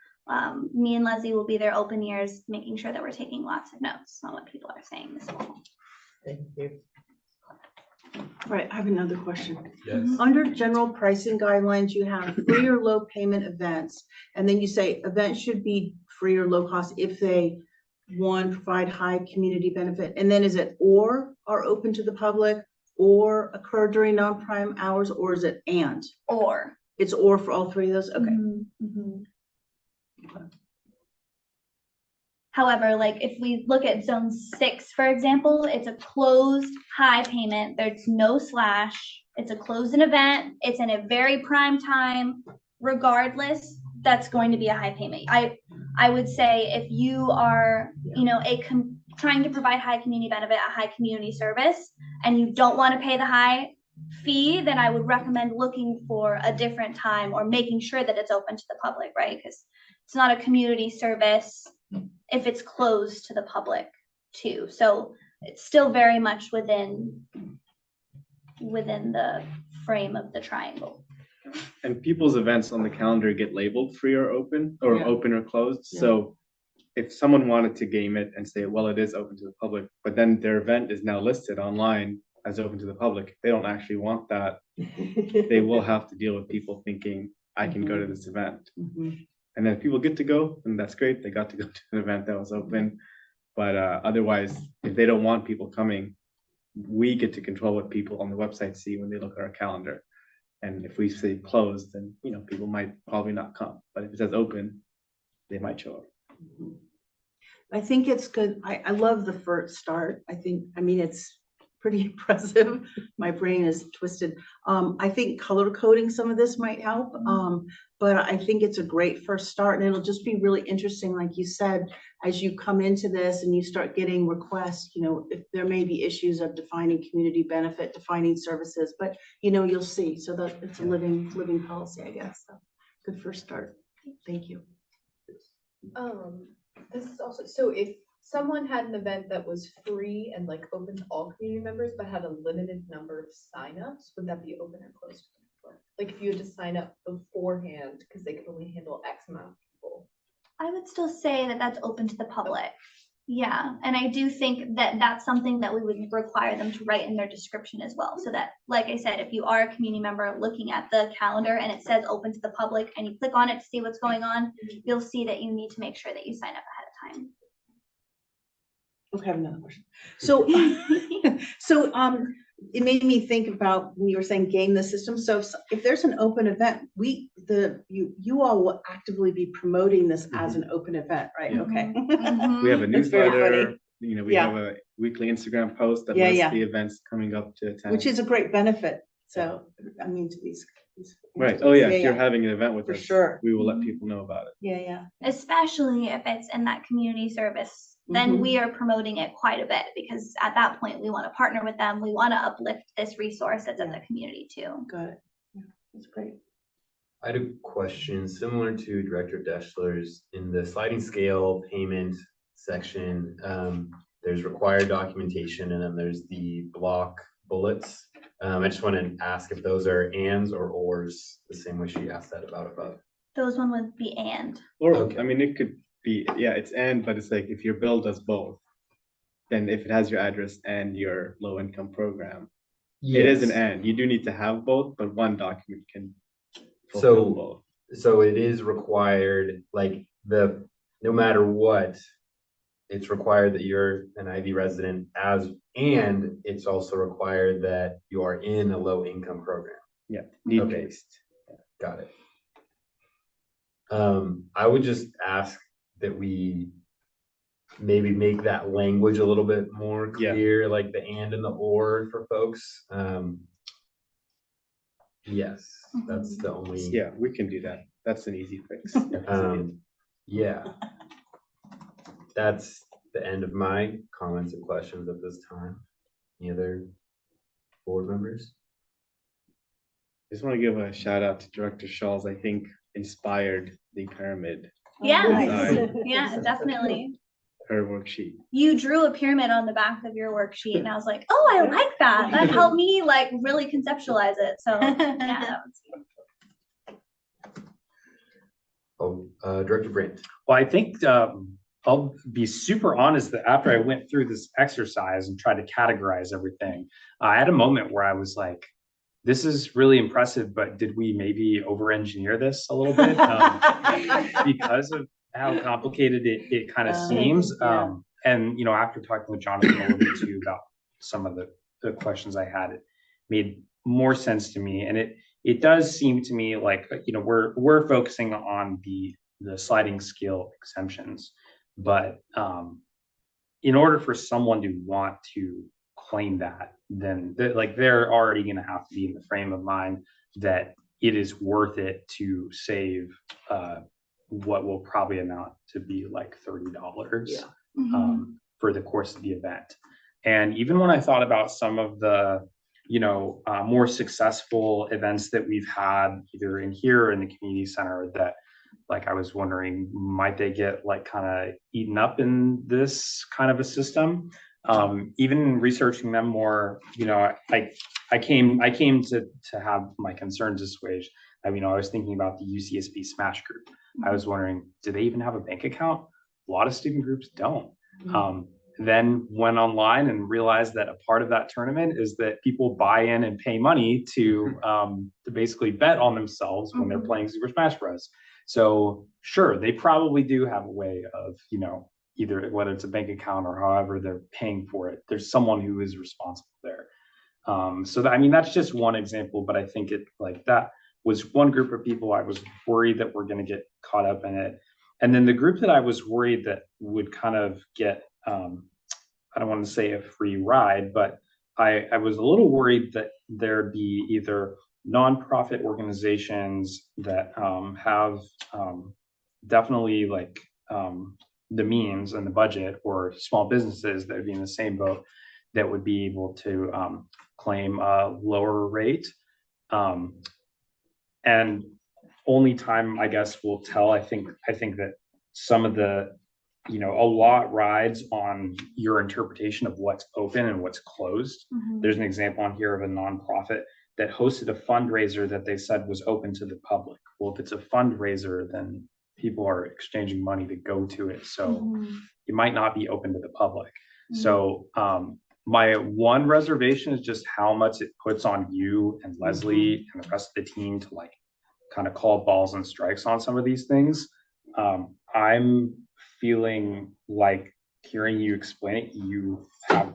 Speaker 8: me and Leslie will be there open ears, making sure that we're taking lots of notes on what people are saying this fall.
Speaker 3: Thank you.
Speaker 5: Right, I have another question.
Speaker 2: Yes.
Speaker 5: Under general pricing guidelines, you have free or low payment events. And then you say events should be free or low cost if they, one, provide high community benefit. And then is it or are open to the public or occur during non-prime hours, or is it and?
Speaker 8: Or
Speaker 5: It's or for all three of those? Okay.
Speaker 8: Mhm. However, like if we look at zone 6, for example, it's a closed high payment. There's no slash. It's a closed event. It's in a very prime time. Regardless, that's going to be a high payment. I would say if you are, you know, trying to provide high community benefit, a high community service, and you don't want to pay the high fee, then I would recommend looking for a different time or making sure that it's open to the public, right? Because it's not a community service if it's closed to the public too. So it's still very much within the frame of the triangle.
Speaker 1: And people's events on the calendar get labeled free or open, or
Speaker 5: Yeah.
Speaker 1: open or closed. So if someone wanted to game it and say, well, it is open to the public, but then their event is now listed online as open to the public, they don't actually want that. They will have to deal with people thinking, I can go to this event.
Speaker 5: Mhm.
Speaker 1: And then if people get to go, then that's great. They got to go to an event that was open. But otherwise, if they don't want people coming, we get to control what people on the website see when they look at our calendar. And if we say closed, then, you know, people might probably not come. But if it says open, they might show up.
Speaker 5: I think it's good. I love the first start. I mean, it's pretty impressive. My brain is twisted. I think color coding some of this might help. But I think it's a great first start, and it'll just be really interesting, like you said, as you come into this and you start getting requests, you know, if there may be issues of defining community benefit, defining services, but you know, you'll see. So that it's a living policy, I guess. So good first start. Thank you.
Speaker 9: This is also, so if someone had an event that was free and like open to all community members, but had a limited number of signups, would that be open or closed to the public? Like if you had to sign up beforehand, because they could only handle X amount of people.
Speaker 8: I would still say that that's open to the public. Yeah, and I do think that that's something that we would require them to write in their description as well. So that, like I said, if you are a community member looking at the calendar and it says open to the public and you click on it to see what's going on, you'll see that you need to make sure that you sign up ahead of time.
Speaker 5: Okay, I have another question. So, it made me think about when you were saying game the system. So if there's an open event, you all will actively be promoting this as an open event, right?
Speaker 1: Yeah.
Speaker 5: Okay.
Speaker 1: We have a
Speaker 5: That's very
Speaker 1: newsletter,
Speaker 5: funny.
Speaker 1: you know, we
Speaker 5: Yeah.
Speaker 1: have a weekly Instagram post that
Speaker 5: Yeah,
Speaker 1: lists
Speaker 5: yeah.
Speaker 1: the events coming up to attend.
Speaker 5: Which is a great benefit. So, I mean, to these.
Speaker 1: Right. Oh, yeah. If you're
Speaker 5: Yeah,
Speaker 1: having an event with
Speaker 5: for
Speaker 1: us,
Speaker 5: sure.
Speaker 1: we will let people know about it.
Speaker 5: Yeah.
Speaker 8: Especially if it's in that community service, then we are promoting it quite a bit, because at that point we want to partner with them. We want to uplift this resource that's in the community too.
Speaker 5: Got it. Yeah, that's great.
Speaker 2: I had a question similar to Director Deschler's. In the sliding scale payment section, there's required documentation, and then there's the block bullets. I just want to ask if those are ands or ors, the same way she asked that about above.
Speaker 8: Those one would be and.
Speaker 1: Or,
Speaker 2: Okay.
Speaker 1: I mean, it yeah, it's and, but it's like if your bill does both, then if it has your address and your low income program, it is an
Speaker 2: Yes.
Speaker 1: and. You do need to have both, but one document can
Speaker 2: So-
Speaker 1: fulfill both.
Speaker 2: So it is required, like no matter what, it's required that you're an IV resident and it's also required that you are in a low income program.
Speaker 1: Yeah, need
Speaker 2: Okay.
Speaker 1: based.
Speaker 2: Got it. I would just ask that we maybe make that language a little bit more
Speaker 1: Yeah.
Speaker 2: clear, like the and the or for folks. Yes, that's the only.
Speaker 1: Yeah, we can do that. That's an easy fix.
Speaker 2: Yeah. That's the end of my comments and questions at this time. Any other board members?
Speaker 1: Just want to give a shout out to Director Shaw's, I think inspired the pyramid,
Speaker 8: Yeah,
Speaker 1: Nice.
Speaker 8: yeah, definitely.
Speaker 1: her worksheet.
Speaker 8: You drew a pyramid on the back of your worksheet and I was like, oh, I like that. That helped me like really conceptualize it. So yeah, that was
Speaker 2: Oh, Director Brandt.
Speaker 7: Well, I think I'll be super honest that after I went through this exercise and tried to categorize everything, I had a moment where I was like, this is really impressive, but did we maybe over-engineer this a little bit? Because of how complicated it kind of seems.
Speaker 3: Yeah.
Speaker 7: And, after talking with Jonathan a little bit too about some of the questions I had, it made more sense to me. And it does seem to me like, we're focusing on the sliding scale exemptions, but in order for someone to want to claim that, then they're already going to have to be in the frame of mind that it is worth it to save what will probably amount to be like $30 for the course of the event. And even when I thought about some of the more successful events that we've had either in here or in the community center, that I was wondering, might they get kind of eaten up in this kind of a system? Even researching them more, I came to have my concerns assuaged. I was thinking about the UCSB Smash group. I was wondering, do they even have a bank account? A lot of student groups don't. Then went online and realized that a part of that tournament is that people buy in and pay money to basically bet on themselves when they're playing Super Smash Bros. So sure, they probably do have a way of, either whether it's a bank account or however they're paying for it, there's someone who is responsible there. So that's just one example, but I think that was one group of people I was worried that were going to get caught up in it. And then the group that I was worried that would kind of get, I don't want to say a free ride, but I was a little worried that there'd be either nonprofit organizations that have definitely the means and the budget, or small businesses that would be in the same boat that would be able to claim a lower rate. And only time, I guess, will tell. I think that some of the, a lot rides on your interpretation of what's open and what's closed. There's an example on here of a nonprofit that hosted a fundraiser that they said was open to the public. Well, if it's a fundraiser, then people are exchanging money to go to it. So it might not be open to the public. So my one reservation is just how much it puts on you and Leslie and the rest of the team to kind of call balls and strikes on some of these things. I'm feeling like hearing you explain it, you have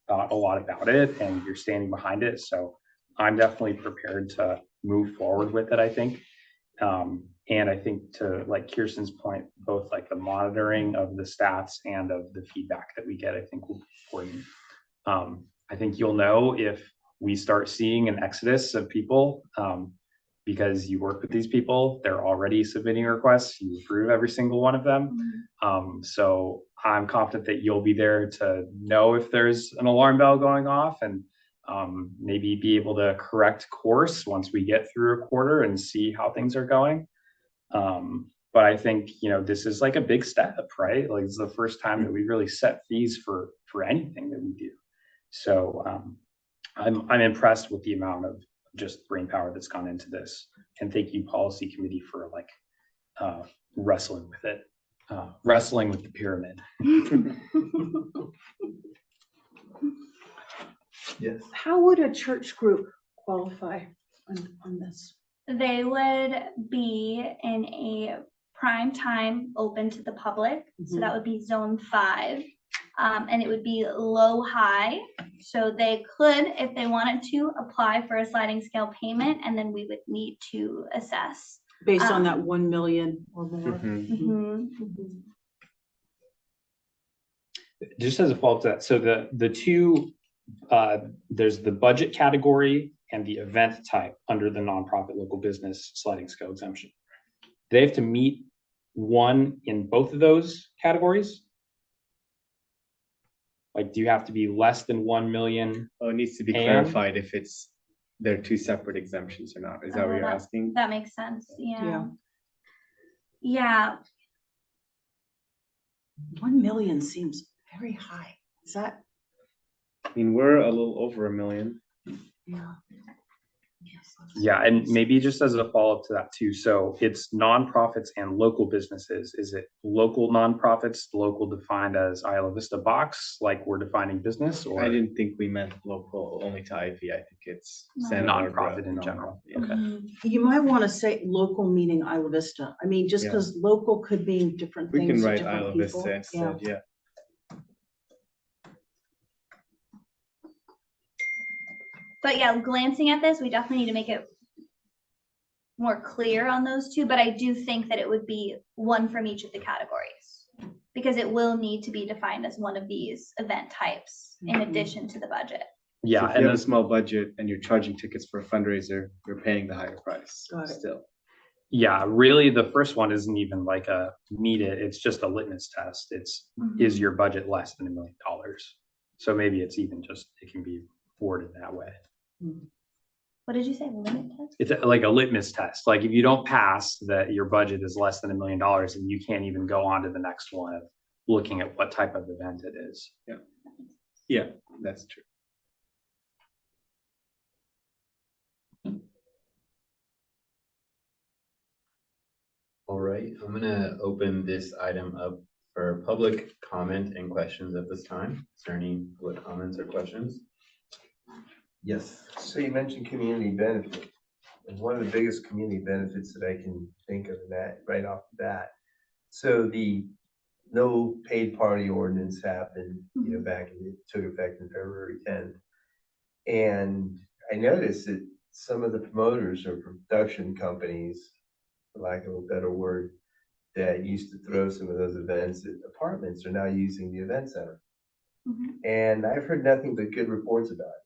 Speaker 7: thought a lot about it and you're standing behind it. So I'm definitely prepared to move forward with it, I think. And I think, to Kirsten's point, both the monitoring of the stats and of the feedback that we get, I think will be important. I think you'll know if we start seeing an exodus of people, because you work with these people, they're already submitting requests, you approve every single one of them. So I'm confident that you'll be there to know if there's an alarm bell going off, and maybe be able to correct course once we get through a quarter and see how things are going. But I think, this is a big step, right? It's the first time that we really set fees for anything that we do. So I'm impressed with the amount of just brain power that's gone into this, and thank you, policy committee, for wrestling with it. wrestling with the pyramid.
Speaker 6: Yes.
Speaker 5: How would a church group qualify on this?
Speaker 8: They would be in a prime time open to the public, so that would be zone 5. And it would be low high, so they could, if they wanted to, apply for a sliding scale payment, and then we would need to assess.
Speaker 5: Based on that 1 million or more?
Speaker 1: Mhm.
Speaker 7: Just as a follow-up to that, so the two, there's the budget category and the event type under the nonprofit local business sliding scale exemption. They have to meet one in both of those categories? Like, do you have to be less than 1 million?
Speaker 1: Oh, it needs to be
Speaker 7: And-
Speaker 1: clarified if they're two separate exemptions or not. Is that what you're asking?
Speaker 8: That makes sense, yeah.
Speaker 5: Yeah.
Speaker 8: Yeah,
Speaker 5: 1 million seems very high. Is that?
Speaker 1: I mean, we're a little over 1 million.
Speaker 5: Yeah.
Speaker 7: Yeah, and maybe just as a follow-up to that too, so it's nonprofits and local businesses. Is it local nonprofits, local defined as Isla Vista box, like we're defining business, or
Speaker 1: I didn't think we meant local only to IV. I think it's
Speaker 8: No.
Speaker 1: Santa Barbara,
Speaker 7: Nonprofit in general.
Speaker 1: yeah.
Speaker 7: Okay.
Speaker 5: You might want to say local meaning Isla Vista. I mean, just
Speaker 1: Yeah.
Speaker 5: because local could mean different
Speaker 1: We
Speaker 5: things
Speaker 1: can
Speaker 5: to
Speaker 1: write
Speaker 5: different
Speaker 1: Isla
Speaker 5: people.
Speaker 1: Vista instead, yeah.
Speaker 8: but yeah, glancing at this, we definitely need to make it more clear on those two, but I do think that it would be one from each of the categories. Because it will need to be defined as one of these event types in addition to the budget.
Speaker 7: Yeah,
Speaker 1: So if
Speaker 7: and
Speaker 1: you have
Speaker 7: then
Speaker 1: a small budget and you're charging tickets for a fundraiser, you're paying the higher price
Speaker 5: Got it.
Speaker 1: still.
Speaker 7: yeah, really, the first one isn't even like a need it, it's just a litmus test. It's, is your budget less than $1 million? So maybe it's even just, it can be worded that way.
Speaker 8: What did you say, limit test?
Speaker 7: It's like a litmus test. Like if you don't pass that your budget is less than $1 million, and you can't even go on to the next one of looking at what type of event it is.
Speaker 1: Yeah, that's true.
Speaker 2: All right, I'm gonna open this item up for public comment and questions at this time. Is there any public comments or questions?
Speaker 6: Yes, so you mentioned community benefit. And one of the biggest community benefits that I can think of in that right off the bat. So the no paid party ordinance happened, back in, it took effect in February 10th. And I noticed that some of the promoters or production companies, for lack of a better word, that used to throw some of those events at apartments are now using the event center. And I've heard nothing but good reports about it.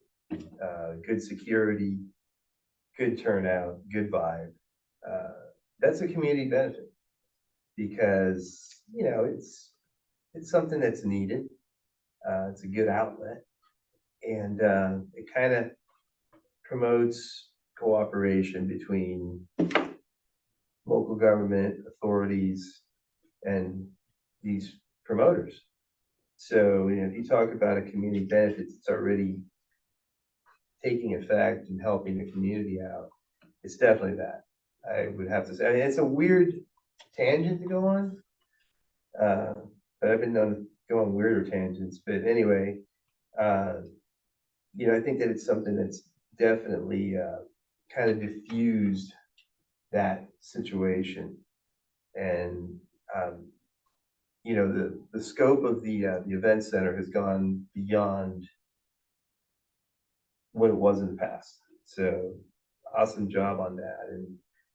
Speaker 6: Good security, good turnout, good vibe. That's a community benefit because, it's something that's needed. It's a good outlet and it kind of promotes cooperation between local government authorities and these promoters. So, if you talk about a community benefits, it's already taking effect and helping the community out. It's definitely that. I would have to say, I mean, it's a weird tangent to go on. But I've been known to go on weirder tangents, but anyway, I think that it's something that's definitely kind of diffused that situation. And, the scope of the event center has gone beyond what it was in the past. So awesome job on that. And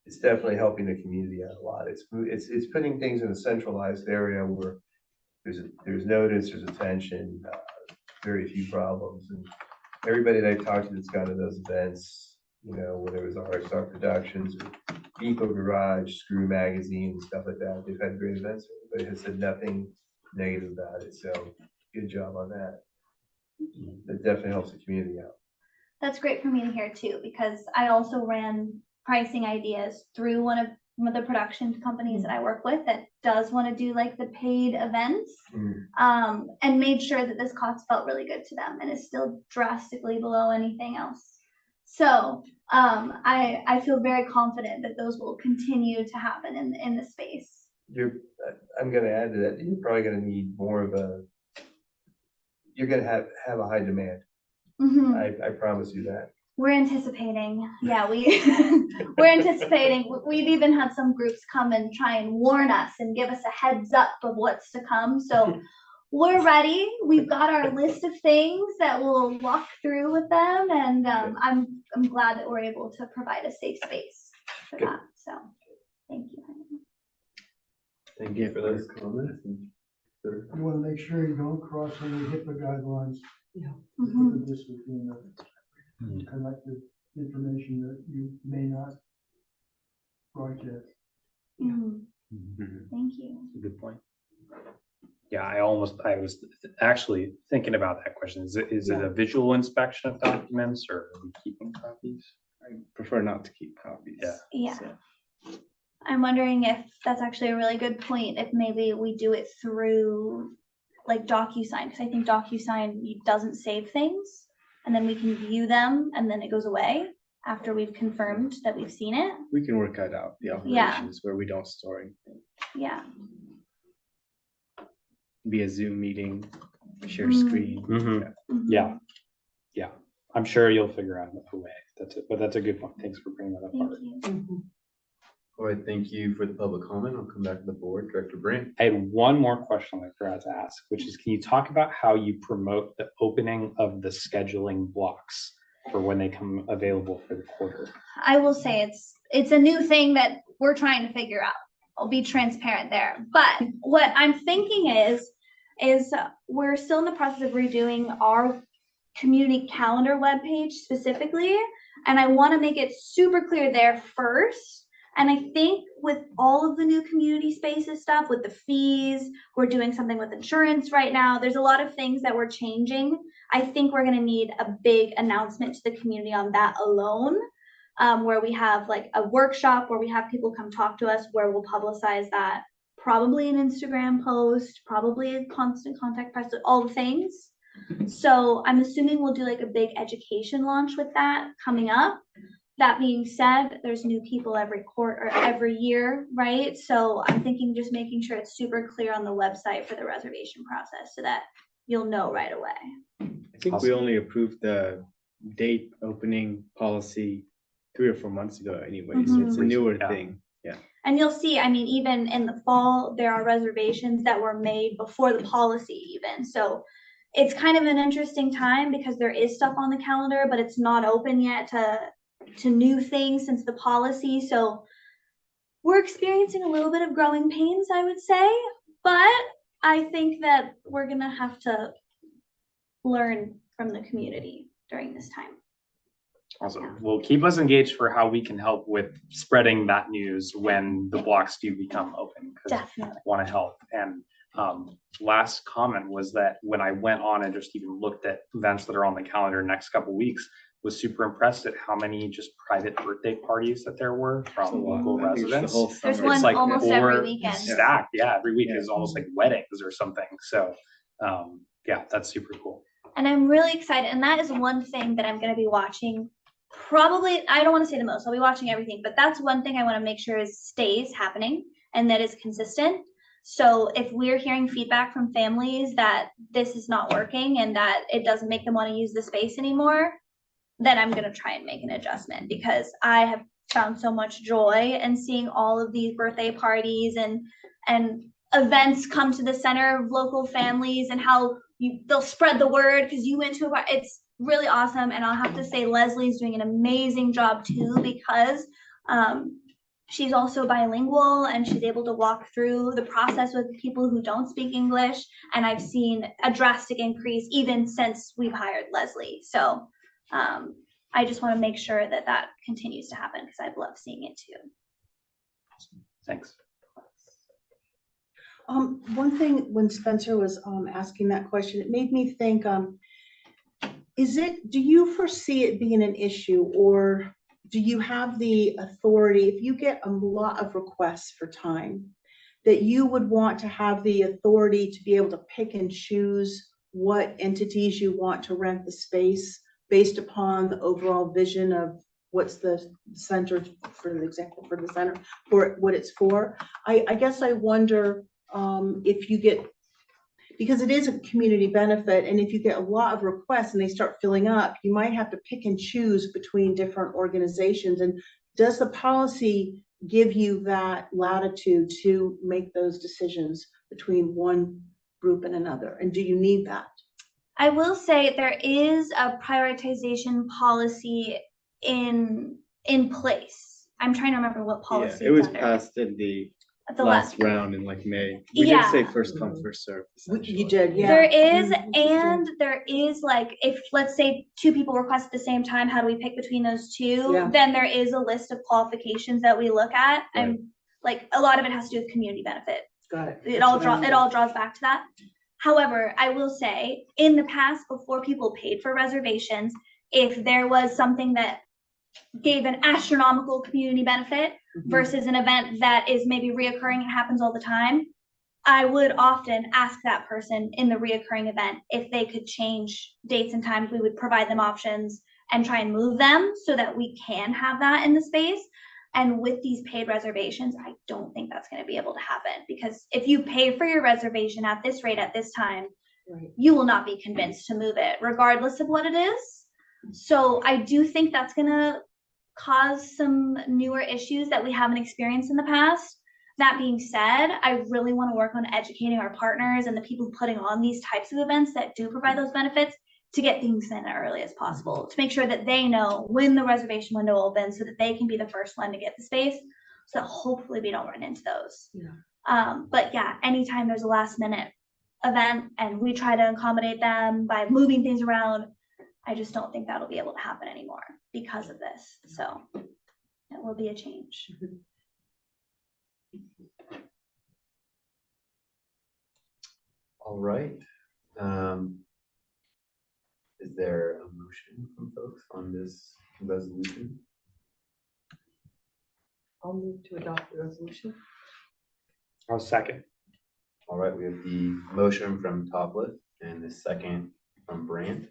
Speaker 6: it's definitely helping the community out a lot. It's putting things in a centralized area where there's notice, there's attention, very few problems. And everybody that I've talked to that's gone to those events, whether it was RXR Productions or Eco Garage, Screw Magazine, and stuff like that, they've had great events. Everybody has said nothing negative about it. So good job on that. That definitely helps the community out.
Speaker 8: That's great for me to hear too, because I also ran pricing ideas through one of the production companies that I work with that does want to do like the paid events, and made sure that this cost felt really good to them and is still drastically below anything else. So I feel very confident that those will continue to happen in the space.
Speaker 6: I'm gonna add to that, you're probably gonna need more of you're gonna have a high demand.
Speaker 8: Mhm.
Speaker 6: I promise you that.
Speaker 8: We're anticipating, yeah, we're anticipating. We've even had some groups come and try and warn us and give us a heads up of what's to come. So we're ready. We've got our list of things that we'll walk through with them, and I'm glad that we're able to provide a safe space for
Speaker 2: Good.
Speaker 8: that. So thank you.
Speaker 2: Thank you for those comments.
Speaker 10: You want to make sure you don't cross any HIPAA guidelines.
Speaker 8: Mhm.
Speaker 10: For this within the collective information that you may not broadcast.
Speaker 8: Mhm.
Speaker 7: Mhm.
Speaker 8: Thank you.
Speaker 7: Good point. Yeah, I was actually thinking about that question. Is it a visual inspection of documents or are we keeping copies?
Speaker 1: I prefer not to keep copies.
Speaker 7: Yeah.
Speaker 8: Yeah.
Speaker 1: So,
Speaker 8: I'm wondering if that's actually a really good point, if maybe we do it through like DocuSign, because I think DocuSign doesn't save things, and then we can view them and then it goes away after we've confirmed that we've seen it.
Speaker 1: we can work that out, the
Speaker 8: Yeah.
Speaker 1: operations where we don't store anything.
Speaker 8: Yeah.
Speaker 1: Be a Zoom meeting, share
Speaker 8: Mm.
Speaker 1: screen.
Speaker 7: Mhm.
Speaker 8: Mhm.
Speaker 7: Yeah. Yeah, I'm sure you'll figure out a way. That's a good point. Thanks for bringing that up.
Speaker 8: Thank
Speaker 7: Art.
Speaker 8: you.
Speaker 2: All right, thank you for the public comment. I'll come back to the board. Director Brandt.
Speaker 7: I had one more question I forgot to ask, which is, can you talk about how you promote the opening of the scheduling blocks for when they come available for the quarter?
Speaker 8: I will say it's a new thing that we're trying to figure out. I'll be transparent there. But what I'm thinking is we're still in the process of redoing our community calendar webpage specifically, and I want to make it super clear there first. And I think with all of the new community spaces stuff, with the fees, we're doing something with insurance right now. There's a lot of things that we're changing. I think we're going to need a big announcement to the community on that alone, where we have like a workshop where we have people come talk to us, where we'll publicize that, probably an Instagram post, probably a constant contact press, all the things. So I'm assuming we'll do like a big education launch with that coming up. That being said, there's new people every quarter or every year, right? So I'm thinking just making sure it's super clear on the website for the reservation process so that you'll know right away.
Speaker 1: I think we only approved the date opening policy 3 or 4 months ago anyway, so it's a newer
Speaker 7: Yeah.
Speaker 1: thing. Yeah.
Speaker 8: And you'll see, I mean, even in the fall, there are reservations that were made before the policy even. So it's kind of an interesting time because there is stuff on the calendar, but it's not open yet to new things since the policy. So we're experiencing a little bit of growing pains, I would say, but I think that we're gonna have to learn from the community during this time.
Speaker 7: Awesome. Well, keep us engaged for how we can help with spreading that news when the blocks do become open, because
Speaker 8: Definitely.
Speaker 7: I want to help. And last comment was that when I went on and just even looked at events that are on the calendar next couple of weeks, was super impressed at how many just private birthday parties that there were from local
Speaker 1: I think it's the
Speaker 7: residents.
Speaker 1: whole
Speaker 8: There's
Speaker 1: summer.
Speaker 8: one
Speaker 7: It's like
Speaker 8: almost every
Speaker 7: four
Speaker 8: weekend.
Speaker 7: stacked. Yeah, every week
Speaker 1: Yeah.
Speaker 7: is almost like weddings or something. So yeah, that's super cool.
Speaker 8: And I'm really excited. And that is one thing that I'm going to be watching. Probably, I don't want to say the most, I'll be watching everything, but that's one thing I want to make sure stays happening and that is consistent. So if we're hearing feedback from families that this is not working and that it doesn't make them want to use the space anymore, then I'm going to try and make an adjustment, because I have found so much joy in seeing all of these birthday parties and events come to the center of local families, and how they'll spread the word because you went to it's really awesome. And I'll have to say Leslie's doing an amazing job too, because she's also bilingual and she's able to walk through the process with people who don't speak English. And I've seen a drastic increase even since we've hired Leslie. So I just want to make sure that that continues to happen, because I've loved seeing it too.
Speaker 7: Thanks.
Speaker 5: One thing, when Spencer was asking that question, it made me think, do you foresee it being an issue, or do you have the authority, if you get a lot of requests for time, that you would want to have the authority to be able to pick and choose what entities you want to rent the space based upon the overall vision of what's the center, for an example, for the center, for what it's for. I guess I wonder, if you get, because it is a community benefit, and if you get a lot of requests and they start filling up, you might have to pick and choose between different organizations. And does the policy give you that latitude to make those decisions between one group and another? And do you need that?
Speaker 8: I will say there is a prioritization policy in place. I'm trying to remember what
Speaker 1: Yeah,
Speaker 8: policy
Speaker 1: it
Speaker 8: it's
Speaker 1: was
Speaker 8: under.
Speaker 1: passed in the
Speaker 8: At the
Speaker 1: last
Speaker 8: last.
Speaker 1: round in like May. We did say
Speaker 8: Yeah.
Speaker 1: first come, first served.
Speaker 5: You did, yeah.
Speaker 8: There is,
Speaker 5: Interesting.
Speaker 8: and there is like, if, let's say, two people request at the same time, how do we pick between those two?
Speaker 5: Yeah.
Speaker 8: Then there is a list of qualifications that we look at,
Speaker 1: Right.
Speaker 8: and like, a lot of it has to do with community benefit.
Speaker 5: Got it.
Speaker 8: It all draws back to that. However, I will say, in the past, before people paid for reservations, if there was something that gave an astronomical community benefit versus an event that is maybe reoccurring and happens all the time, I would often ask that person in the reoccurring event if they could change dates and times. We would provide them options and try and move them so that we can have that in the space. And with these paid reservations, I don't think that's going to be able to happen, because if you pay for your reservation at this rate at this time,
Speaker 5: Right.
Speaker 8: you will not be convinced to move it regardless of what it is. So I do think that's going to cause some newer issues that we haven't experienced in the past. That being said, I really want to work on educating our partners and the people putting on these types of events that do provide those benefits to get things in as early as possible, to make sure that they know when the reservation window opens so that they can be the first one to get the space, so that hopefully we don't run into those.
Speaker 5: Yeah.
Speaker 8: But yeah, anytime there's a last minute event and we try to accommodate them by moving things around, I just don't think that'll be able to happen anymore because of this. So it will be a change.
Speaker 2: All right. Is there a motion from folks on this resolution?
Speaker 3: I'll move to adopt the resolution.
Speaker 7: I'll second.
Speaker 2: All right, we have the motion from Topliff and the second from Brandt.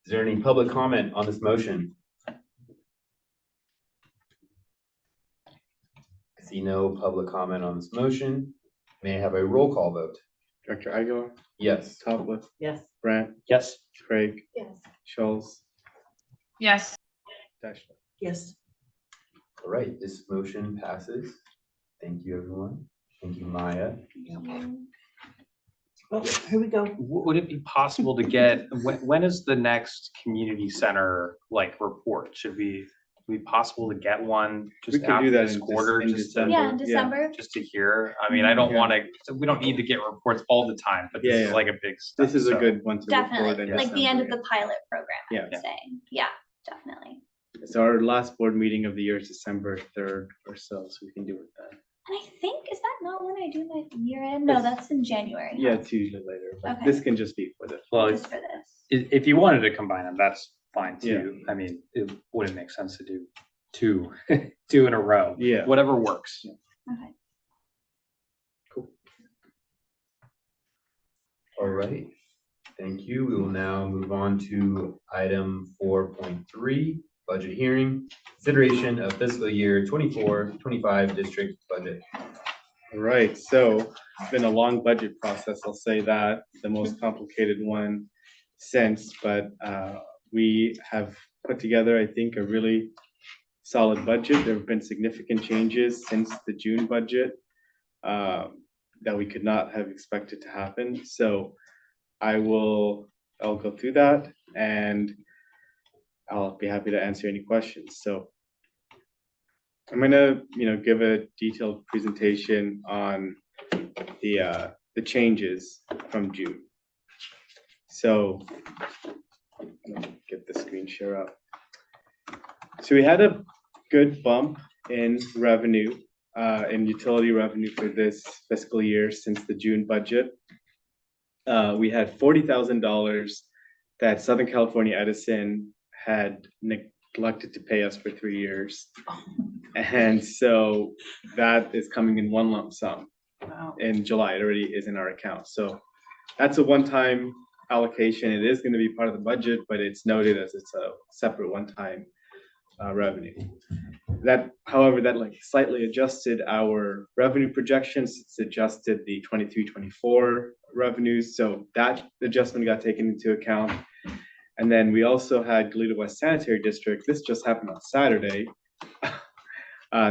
Speaker 2: Is there any public comment on this motion? I see no public comment on this motion. May I have a roll call vote?
Speaker 1: Director Aguilar,
Speaker 2: Yes.
Speaker 1: Topliff,
Speaker 3: Yes.
Speaker 1: Brandt,
Speaker 7: Yes.
Speaker 1: Craig,
Speaker 9: Yes.
Speaker 1: Schultz,
Speaker 11: Yes.
Speaker 1: Dashna.
Speaker 5: Yes.
Speaker 2: All right, this motion passes. Thank you, everyone. Thank you, Maya.
Speaker 5: Well, here we go.
Speaker 7: Would it be possible to get, when is the next community center like report? Should be possible to get one
Speaker 1: We
Speaker 7: just
Speaker 1: could do
Speaker 7: after
Speaker 1: that
Speaker 7: this
Speaker 1: in
Speaker 7: quarter?
Speaker 1: in
Speaker 7: just to-
Speaker 1: December.
Speaker 8: Yeah, in December.
Speaker 7: Just to hear. I mean, I don't
Speaker 1: Yeah.
Speaker 7: want to, we don't need to get reports all the time, but this
Speaker 1: Yeah,
Speaker 7: is
Speaker 1: yeah.
Speaker 7: like a big step.
Speaker 1: This is a
Speaker 7: so-
Speaker 1: good one to report
Speaker 8: Definitely,
Speaker 1: in
Speaker 8: like the end of
Speaker 1: December.
Speaker 8: the pilot program, I
Speaker 1: Yeah.
Speaker 8: would say. Yeah, definitely.
Speaker 1: So our last board meeting of the year is December 3rd or so we can do it then.
Speaker 8: And I think, is that not when I do my year end? No,
Speaker 1: Yes.
Speaker 8: that's in January.
Speaker 1: Yeah, it's usually later, but
Speaker 8: Okay.
Speaker 1: this can just be for the.
Speaker 7: Well,
Speaker 8: Just for this.
Speaker 7: if you wanted to combine them, that's fine too. I mean, it wouldn't make sense to do two, two in a row.
Speaker 1: Yeah.
Speaker 7: Whatever works.
Speaker 8: Okay.
Speaker 2: All right, thank you. We will now move on to item 4.3, budget hearing, consideration of fiscal year 24-25 district budget.
Speaker 1: All right, so it's been a long budget process, I'll say that, the most complicated one since, but we have put together, I think, a really solid budget. There have been significant changes since the June budget that we could not have expected to happen. So I'll go through that and I'll be happy to answer any questions. So I'm gonna, give a detailed presentation on the changes from June. So let me get the screen share up. So we had a good bump in revenue, in utility revenue for this fiscal year since the June budget. We had $40,000 that Southern California Edison had neglected to pay us for 3 years. And so that is coming in one lump sum in July. It already is in our account. So that's a one-time allocation. It is going to be part of the budget, but it's noted as it's a separate one-time revenue. That, however, that like slightly adjusted our revenue projections. It's adjusted the 23-24 revenues. So that adjustment got taken into account. And then we also had Goleta West Sanitary District. This just happened on Saturday.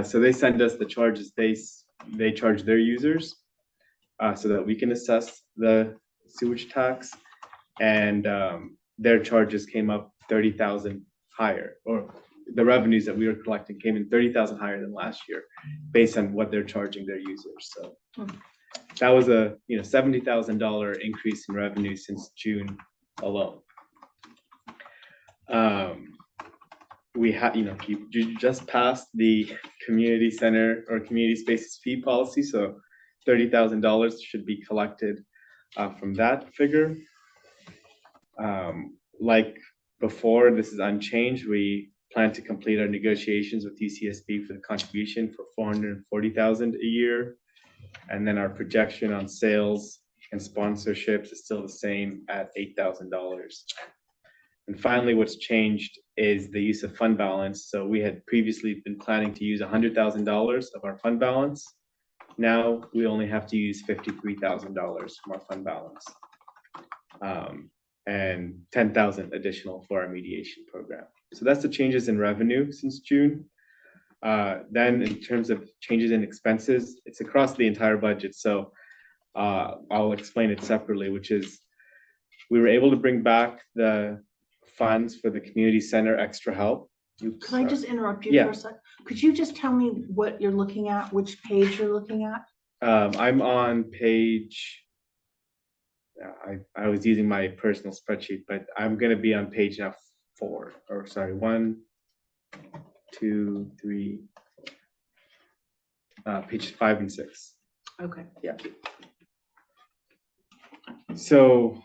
Speaker 1: So they send us the charges they charge their users so that we can assess the sewage tax. And their charges came up 30,000 higher, or the revenues that we were collecting came in 30,000 higher than last year based on what they're charging their users. So that was a $70,000 increase in revenue since June alone. We had, you just passed the community center or community spaces fee policy, so $30,000 should be collected from that figure. Like before, this is unchanged. We plan to complete our negotiations with IVCSD for the contribution for $440,000 a year, and then our projection on sales and sponsorships is still the same at $8,000. And finally, what's changed is the use of fund balance. So we had previously been planning to use $100,000 of our fund balance. Now we only have to use $53,000 from our fund balance, and $10,000 additional for our mediation program. So that's the changes in revenue since June. Then in terms of changes in expenses, it's across the entire budget. So I'll explain it separately, which is we were able to bring back the funds for the community center extra help. Oops,
Speaker 5: Can I just interrupt you
Speaker 1: Yeah.
Speaker 5: for a sec? Could you just tell me what you're looking at, which page you're looking at?
Speaker 1: I'm on page, I was using my personal spreadsheet, but I'm gonna be on page now 4, or sorry, 1, 2, 3, page 5 and 6.
Speaker 5: Okay.
Speaker 1: Yeah. So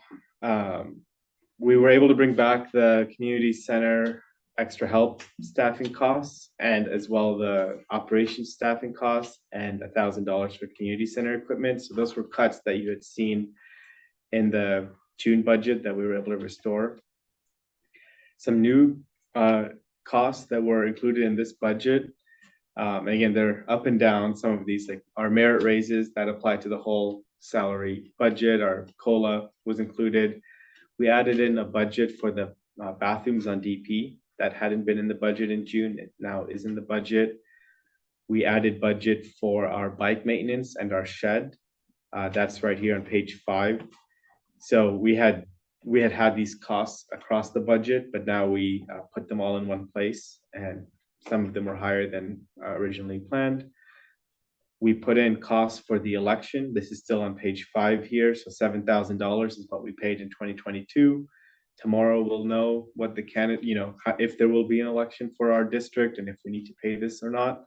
Speaker 1: we were able to bring back the community center extra help staffing costs, and as well the operations staffing costs, and $1,000 for community center equipment. So those were cuts that you had seen in the June budget that we were able to restore. Some new costs that were included in this budget. And again, they're up and down. Some of these, like our merit raises that apply to the whole salary budget, our COLA was included. We added in a budget for the bathrooms on DP that hadn't been in the budget in June. It now is in the budget. We added budget for our bike maintenance and our shed. That's right here on page 5. So we had these costs across the budget, but now we put them all in one place, and some of them are higher than originally planned. We put in costs for the election. This is still on page 5 here. So $7,000 is what we paid in 2022. Tomorrow we'll know what the candidate, if there will be an election for our district and if we need to pay this or not.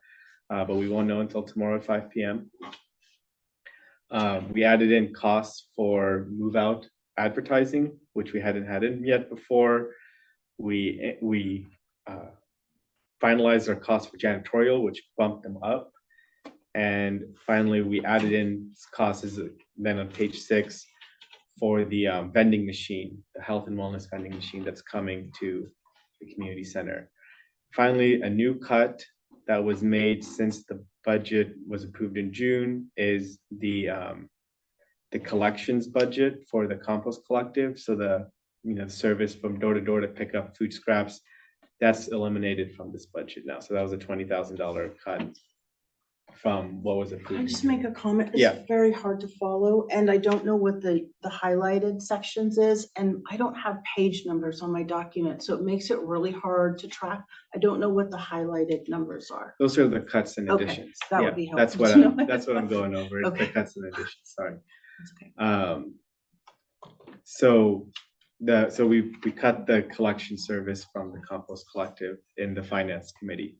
Speaker 1: But we won't know until tomorrow at 5 p.m. We added in costs for move out advertising, which we hadn't had in yet before. We finalized our costs for janitorial, which bumped them up. And finally, we added in costs then on page 6 for the vending machine, the health and wellness vending machine that's coming to the community center. Finally, a new cut that was made since the budget was approved in June is the collections budget for the compost collective. So the service from door to door to pick up food scraps, that's eliminated from this budget now. So that was a $20,000 cut from what was approved.
Speaker 5: Can I just make a comment?
Speaker 1: Yeah.
Speaker 5: It's very hard to follow, and I don't know what the highlighted sections is, and I don't have page numbers on my document, so it makes it really hard to track. I don't know what the highlighted numbers are.
Speaker 1: Those are the cuts and
Speaker 5: Okay,
Speaker 1: additions.
Speaker 5: that
Speaker 1: Yeah,
Speaker 5: would be
Speaker 1: that's
Speaker 5: helpful
Speaker 1: what
Speaker 5: to know.
Speaker 1: that's what I'm going over. It's the
Speaker 5: Okay.
Speaker 1: cuts and additions. Sorry.
Speaker 5: That's okay.
Speaker 1: So we cut the collection service from the compost collective in the finance committee.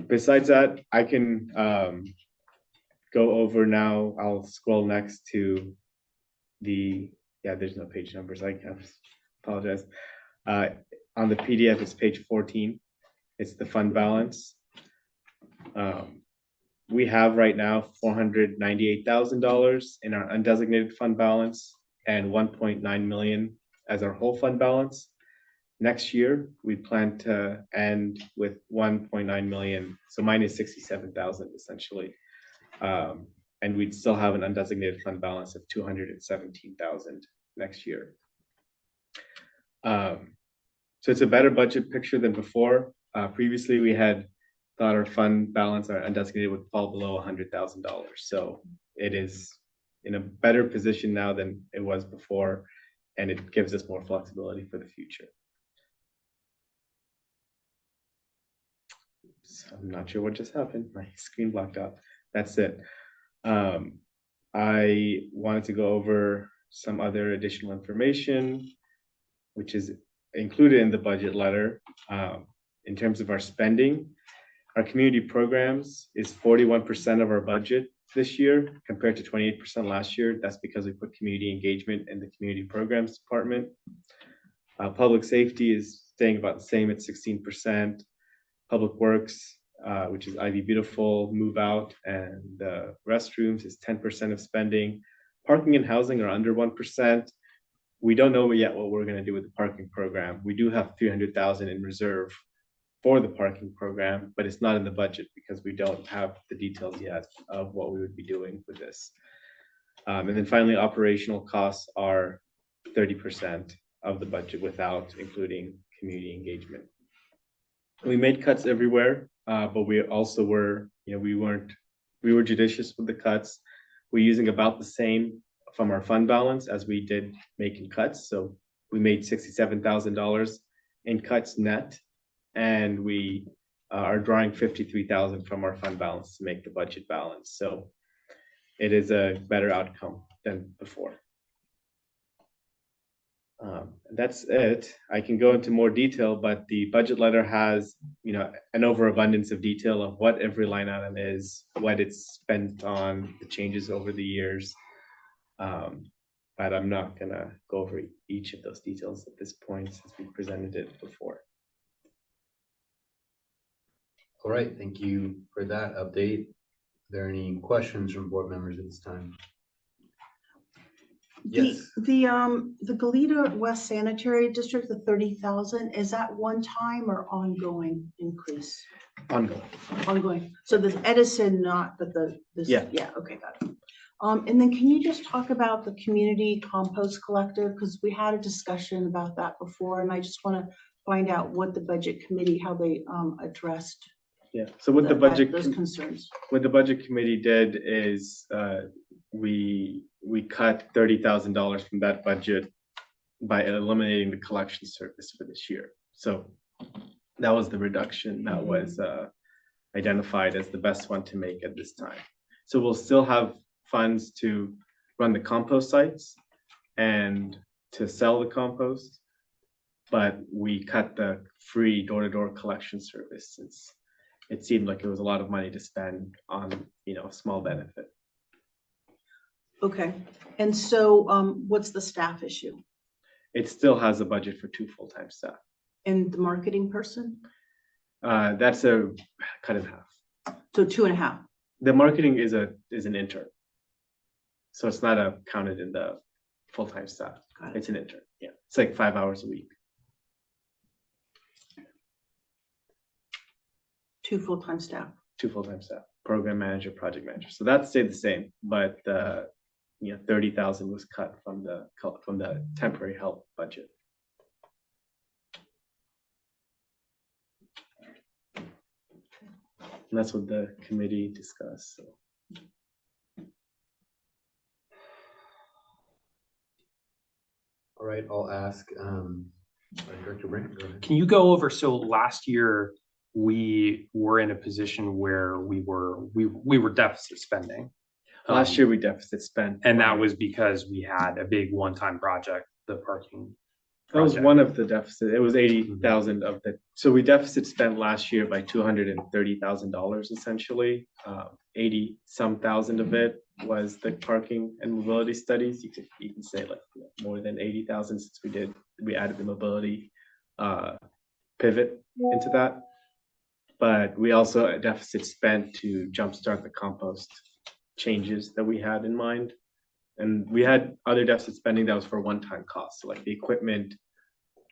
Speaker 1: Besides that, I can go over now. I'll scroll next to there's no page numbers. I apologize. On the PDF, it's page 14. It's the fund balance. We have right now $498,000 in our undesignated fund balance and $1.9 million as our whole fund balance. Next year, we plan to end with 1.9 million, so minus 67,000 essentially. And we'd still have an undesignated fund balance of 217,000 next year. So it's a better budget picture than before. Previously, we had thought our fund balance, our undesignated, would fall below $100,000. So it is in a better position now than it was before, and it gives us more flexibility for the future. So I'm not sure what just happened. My screen blocked out. That's it. I wanted to go over some other additional information, which is included in the budget letter. In terms of our spending, our community programs is 41% of our budget this year compared to 28% last year. That's because we put community engagement in the community programs department. Public safety is staying about the same at 16%. Public works, which is Ivy Beautiful, move out, and the restrooms is 10% of spending. Parking and housing are under 1%. We don't know yet what we're going to do with the parking program. We do have 300,000 in reserve for the parking program, but it's not in the budget because we don't have the details yet of what we would be doing with this. And then finally, operational costs are 30% of the budget without including community engagement. We made cuts everywhere, but we also were, we were judicious with the cuts. We're using about the same from our fund balance as we did making cuts. So we made $67,000 in cuts net, and we are drawing 53,000 from our fund balance to make the budget balance. So it is a better outcome than before. That's it. I can go into more detail, but the budget letter has, an overabundance of detail of what every line item is, what it's spent on, the changes over the years. But I'm not gonna go over each of those details at this point since we presented it before.
Speaker 2: All right, thank you for that update. Are there any questions from board members at this time? Yes.
Speaker 5: The Goleta West Sanitary District, the 30,000, is that one time or ongoing increase?
Speaker 1: Ongoing.
Speaker 5: Ongoing. So the Edison, not, but this.
Speaker 1: Yeah.
Speaker 5: Yeah, okay, got it. And then can you just talk about the community compost collector? Because we had a discussion about that before, and I just want to find out what the budget committee, how they addressed.
Speaker 1: Yeah, so what the budget,
Speaker 5: those concerns.
Speaker 1: what the budget committee did is we cut $30,000 from that budget by eliminating the collection service for this year. So that was the reduction that was identified as the best one to make at this time. So we'll still have funds to run the compost sites and to sell the compost, but we cut the free door-to-door collection service since it seemed like it was a lot of money to spend on, a small benefit.
Speaker 5: Okay, and so what's the staff issue?
Speaker 1: It still has a budget for 2 full-time staff.
Speaker 5: And the marketing person?
Speaker 1: That's a cut in half.
Speaker 5: So 2.5.
Speaker 1: The marketing is an intern. So it's not counted in the full-time staff.
Speaker 5: Got it.
Speaker 1: It's an intern. Yeah, it's like 5 hours a week.
Speaker 5: 2 full-time staff.
Speaker 1: 2 full-time staff, program manager, project manager. So that stayed the same, but 30,000 was cut from the temporary help budget. And that's what the committee discussed. So.
Speaker 2: All right, I'll ask Director Brink. Go ahead.
Speaker 7: Can you go over, so last year we were in a position where we were deficit spending.
Speaker 1: Last year we deficit spent.
Speaker 7: And that was because we had a big one-time project, the parking.
Speaker 1: That was
Speaker 7: project.
Speaker 1: one of the deficit. It was 80,000 of the, so we deficit spent last year by $230,000 essentially. 80 some thousand of it was the parking and mobility studies. You can say like more than 80,000 since we added the mobility pivot into that. But we also deficit spent to jumpstart the compost changes that we had in mind. And we had other deficit spending that was for one-time costs, so like the equipment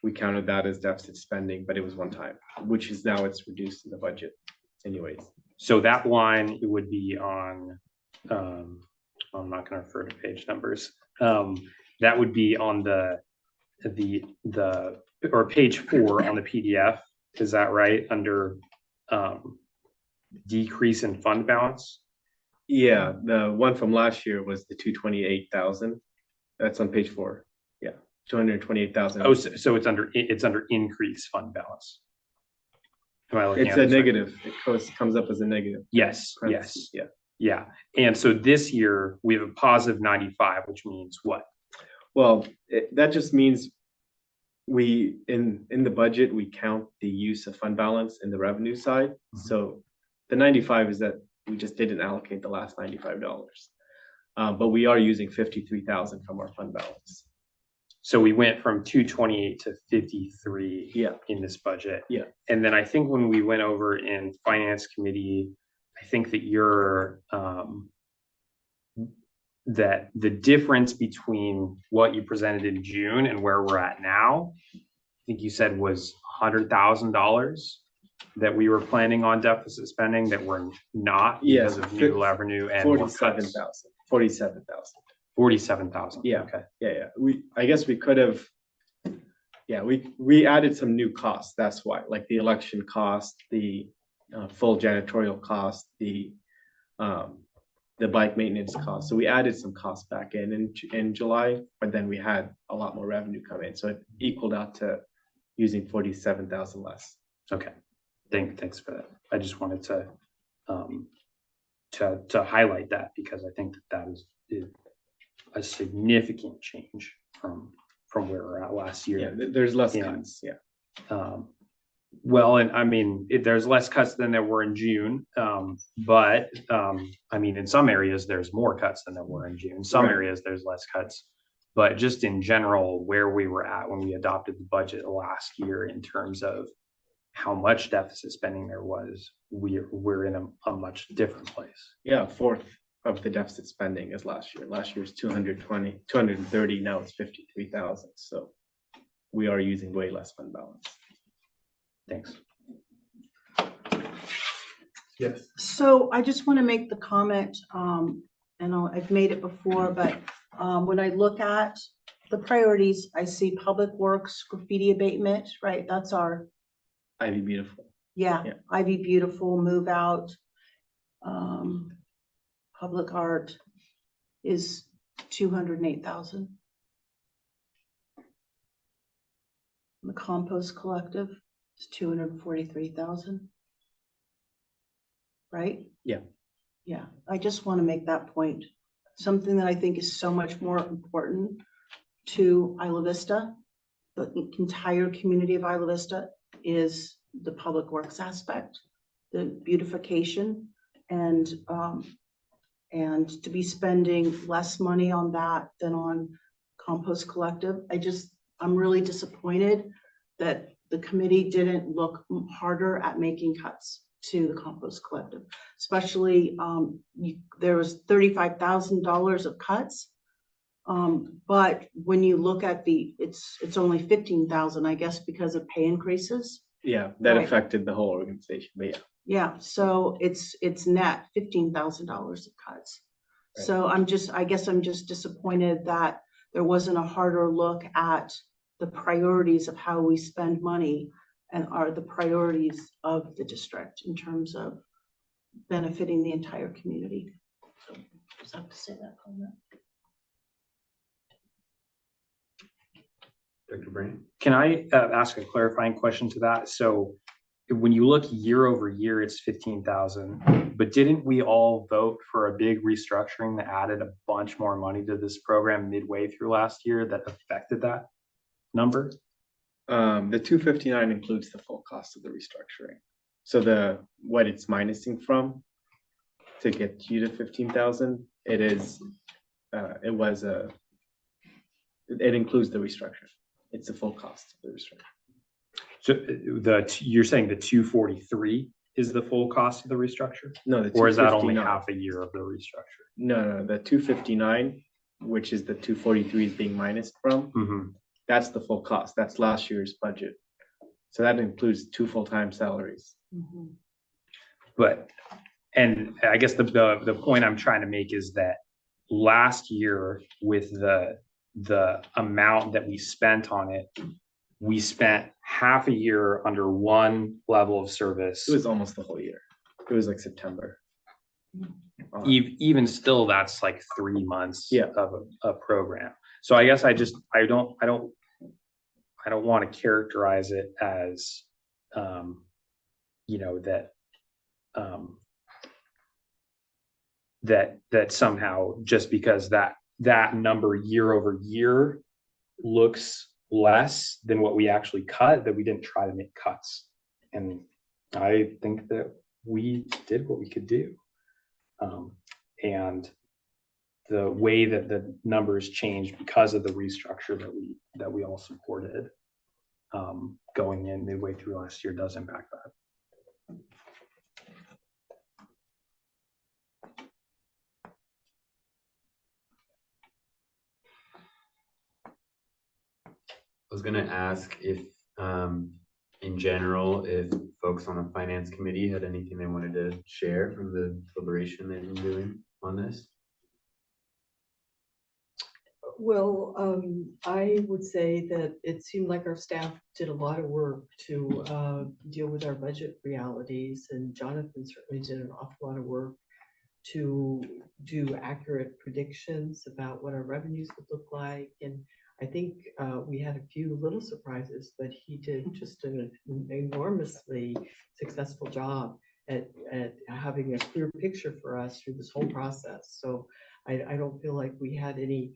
Speaker 1: we counted that as deficit spending, but it was one time, which is now it's reduced in the budget anyways.
Speaker 7: So that line, it would be on, I'm not gonna refer to page numbers. That would be on or page 4 on the PDF, is that right? Under, decrease in fund balance?
Speaker 1: Yeah, the one from last year was the 228,000. That's on page 4. Yeah, 228,000.
Speaker 7: Oh, so it's under increase fund balance. Am I looking
Speaker 1: It's
Speaker 7: at
Speaker 1: a
Speaker 7: this right?
Speaker 1: negative. It comes up as a negative.
Speaker 7: Yes, yes,
Speaker 1: Parentheses, yeah.
Speaker 7: yeah. And so this year we have a positive 95, which means what?
Speaker 1: Well, that just means we, in the budget, we count the use of fund balance in the revenue side. So the 95 is that we just didn't allocate the last $95. But we are using 53,000 from our fund balance.
Speaker 7: So we went from 228 to 53
Speaker 1: Yeah.
Speaker 7: in this budget.
Speaker 1: Yeah.
Speaker 7: And then I think when we went over in finance committee, I think that that the difference between what you presented in June and where we're at now, I think you said was $100,000 that we were planning on deficit spending that we're not
Speaker 1: Yes,
Speaker 7: because of new revenue and more cuts.
Speaker 1: 47,000.
Speaker 7: 47,000.
Speaker 1: Yeah.
Speaker 7: Okay.
Speaker 1: Yeah. I guess we could have, yeah, we added some new costs. That's why, like the election cost, the full janitorial cost, the bike maintenance cost. So we added some costs back in July, but then we had a lot more revenue come in. So it equaled out to using 47,000 less.
Speaker 7: Okay. Thanks for that. I just wanted to highlight that because I think that is a significant change from where we're at last year.
Speaker 1: Yeah, there's less
Speaker 7: And,
Speaker 1: cuts. Yeah.
Speaker 7: Well, and I mean, there's less cuts than there were in June. But I mean, in some areas, there's more cuts than there were in June. Some
Speaker 1: Right.
Speaker 7: areas, there's less cuts. But just in general, where we were at when we adopted the budget last year in terms of how much deficit spending there was, we're in a much different place.
Speaker 1: Yeah, a fourth of the deficit spending is last year. Last year's 230, now it's 53,000. So we are using way less fund balance.
Speaker 7: Thanks.
Speaker 2: Yes.
Speaker 5: So I just want to make the comment, and I've made it before, but when I look at the priorities, I see public works, graffiti abatement, right? That's our,
Speaker 1: Ivy Beautiful.
Speaker 5: yeah,
Speaker 1: Yeah.
Speaker 5: Ivy Beautiful, move out. Public art is 208,000. The compost collective is 243,000. Right?
Speaker 1: Yeah.
Speaker 5: Yeah, I just want to make that point. Something that I think is so much more important to Isla Vista, the entire community of Isla Vista, is the public works aspect, the beautification, and to be spending less money on that than on compost collective. I'm really disappointed that the committee didn't look harder at making cuts to the compost collective, especially there was $35,000 of cuts. But when you look at it's only 15,000, I guess, because of pay increases.
Speaker 1: Yeah, that
Speaker 5: Right.
Speaker 1: affected the whole organization. But yeah.
Speaker 5: Yeah, so it's net $15,000 of cuts.
Speaker 1: Right.
Speaker 5: So I guess I'm just disappointed that there wasn't a harder look at the priorities of how we spend money and are the priorities of the district in terms of benefiting the entire community. So just have to say that on that.
Speaker 2: Dr. Brand?
Speaker 7: Can I ask a clarifying question to that? So when you look year over year, it's 15,000, but didn't we all vote for a big restructuring that added a bunch more money to this program midway through last year that affected that number?
Speaker 1: The 259 includes the full cost of the restructuring. So what it's minusing from to get you to 15,000, it includes the restructuring. It's the full cost of the restructuring.
Speaker 7: So you're saying the 243 is the full cost of the restructure?
Speaker 1: No, the
Speaker 7: Or is that only
Speaker 1: 259.
Speaker 7: half a year of the restructure?
Speaker 1: No, the 259, which is the 243 is being minus from.
Speaker 7: Mhm.
Speaker 1: that's the full cost. That's last year's budget. So that includes 2 full-time salaries.
Speaker 7: But, and I guess the point I'm trying to make is that last year with the amount that we spent on it, we spent half a year under one level of service.
Speaker 1: It was almost the whole year. It was like September.
Speaker 7: Even still, that's like 3 months
Speaker 1: Yeah.
Speaker 7: of a program. So I guess I don't want to characterize it as, that somehow just because that number year over year looks less than what we actually cut, that we didn't try to make cuts. And I think that we did what we could do. And the way that the numbers changed because of the restructure that we all supported going in midway through last year does impact that.
Speaker 2: I was gonna ask if, in general, if folks on the finance committee had anything they wanted to share from the deliberation they've been doing on this.
Speaker 3: Well, I would say that it seemed like our staff did a lot of work to deal with our budget realities, and Jonathan certainly did an awful lot of work to do accurate predictions about what our revenues would look like. And I think we had a few little surprises, but he did just an enormously successful job at having a clear picture for us through this whole process. So I don't feel like we had any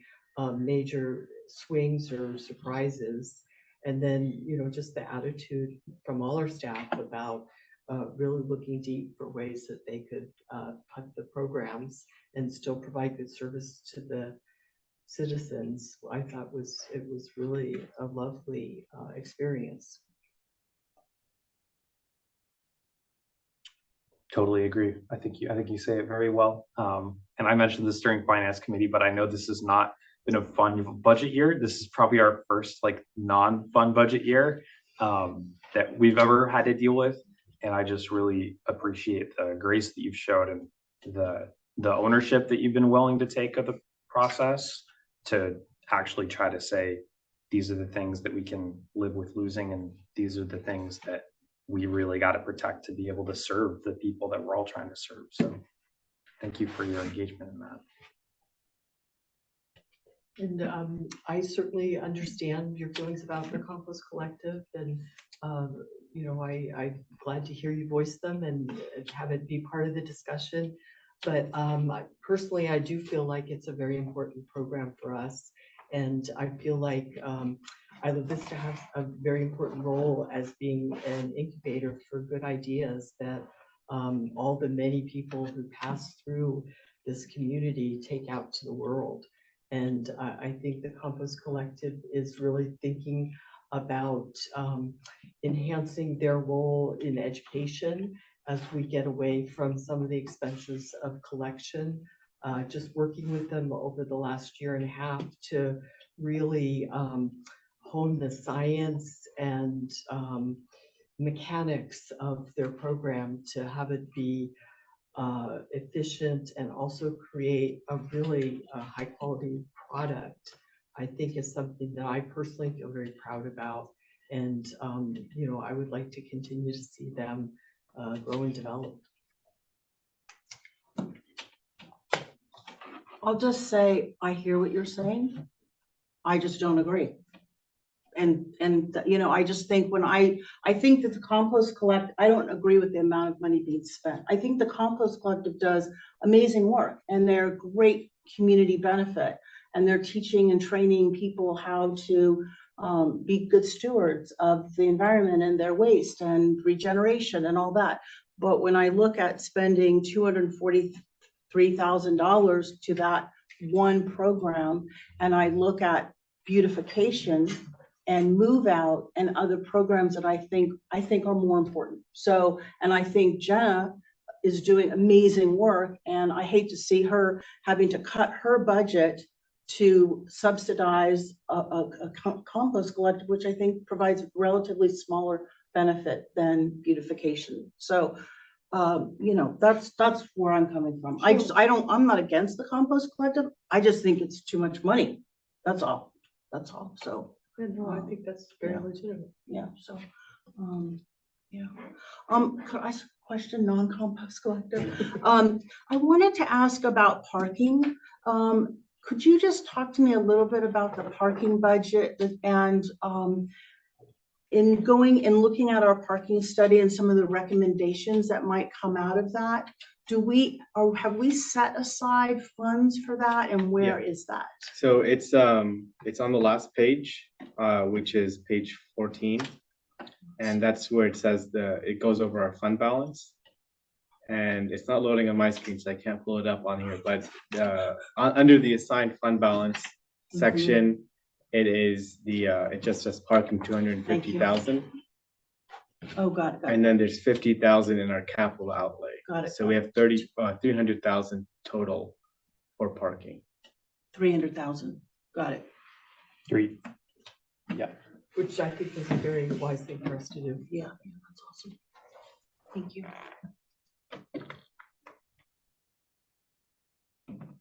Speaker 3: major swings or surprises. And then, just the attitude from all our staff about really looking deep for ways that they could cut the programs and still provide good service to the citizens, I thought it was really a lovely experience.
Speaker 7: Totally agree. I think you say it very well. And I mentioned this during finance committee, but I know this has not been a fun budget year. This is probably our first like non-fun budget year that we've ever had to deal with. And I just really appreciate the grace that you've showed and the ownership that you've been willing to take of the process to actually try to say, these are the things that we can live with losing, and these are the things that we really got to protect to be able to serve the people that we're all trying to serve. So thank you for your engagement in that.
Speaker 3: And I certainly understand your feelings about the Compost Collective, and I'm glad to hear you voice them and have it be part of the discussion. But personally, I do feel like it's a very important program for us, and I feel like Isla Vista has a very important role as being an incubator for good ideas that all the many people who pass through this community take out to the world. And I think the Compost Collective is really thinking about enhancing their role in education as we get away from some of the expenses of collection. Just working with them over the last year and a half to really hone the science and mechanics of their program to have it be efficient and also create a really high quality product, I think is something that I personally feel very proud about. And, I would like to continue to see them grow and develop.
Speaker 5: I'll just say, I hear what you're saying. I just don't agree. And I just think I think that the Compost Collective, I don't agree with the amount of money being spent. I think the Compost Collective does amazing work, and they're great community benefit, and they're teaching and training people how to be good stewards of the environment and their waste and regeneration and all that. But when I look at spending $243,000 to that one program, and I look at beautification and move out and other programs that I think are more important. So, and I think Jenna is doing amazing work, and I hate to see her having to cut her budget to subsidize a compost collector, which I think provides relatively smaller benefit than beautification. So, you know, that's where I'm coming from. I'm not against the compost collective. I just think it's too much money. That's all. So,
Speaker 3: No, I think that's very
Speaker 5: Yeah.
Speaker 3: legitimate.
Speaker 5: yeah, so, yeah. Could I ask a question, non-compost collector? I wanted to ask about parking. Could you just talk to me a little bit about the parking budget and, in going and looking at our parking study and some of the recommendations that might come out of that? Have we set aside funds for that, and where is that?
Speaker 1: So it's on the last page, which is page 14. And that's where it says it goes over our fund balance. And it's not loading on my screen, so I can't pull it up on here, but under the assigned fund balance section, it just says parking 250,000.
Speaker 5: Oh, got it.
Speaker 1: And then there's 50,000 in our capital outlay.
Speaker 5: Got it.
Speaker 1: So we have 300,000 total for parking.
Speaker 5: 300,000. Got it.
Speaker 7: 3.
Speaker 3: Which I think is a very wise thing for us to do.
Speaker 5: Yeah, that's awesome. Thank you.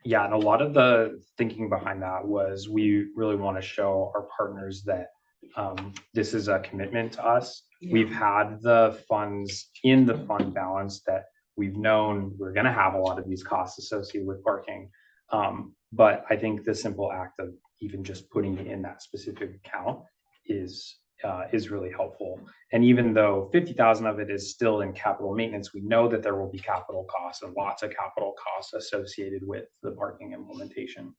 Speaker 7: Yeah, and a lot of the thinking behind that was we really want to show our partners that this is a commitment to us.
Speaker 5: Yeah.
Speaker 7: We've had the funds in the fund balance that we've known we're going to have a lot of these costs associated with parking. But I think the simple act of even just putting it in that specific account is really helpful. And even though 50,000 of it is still in capital maintenance, we know that there will be capital costs and lots of capital costs associated with the parking implementation.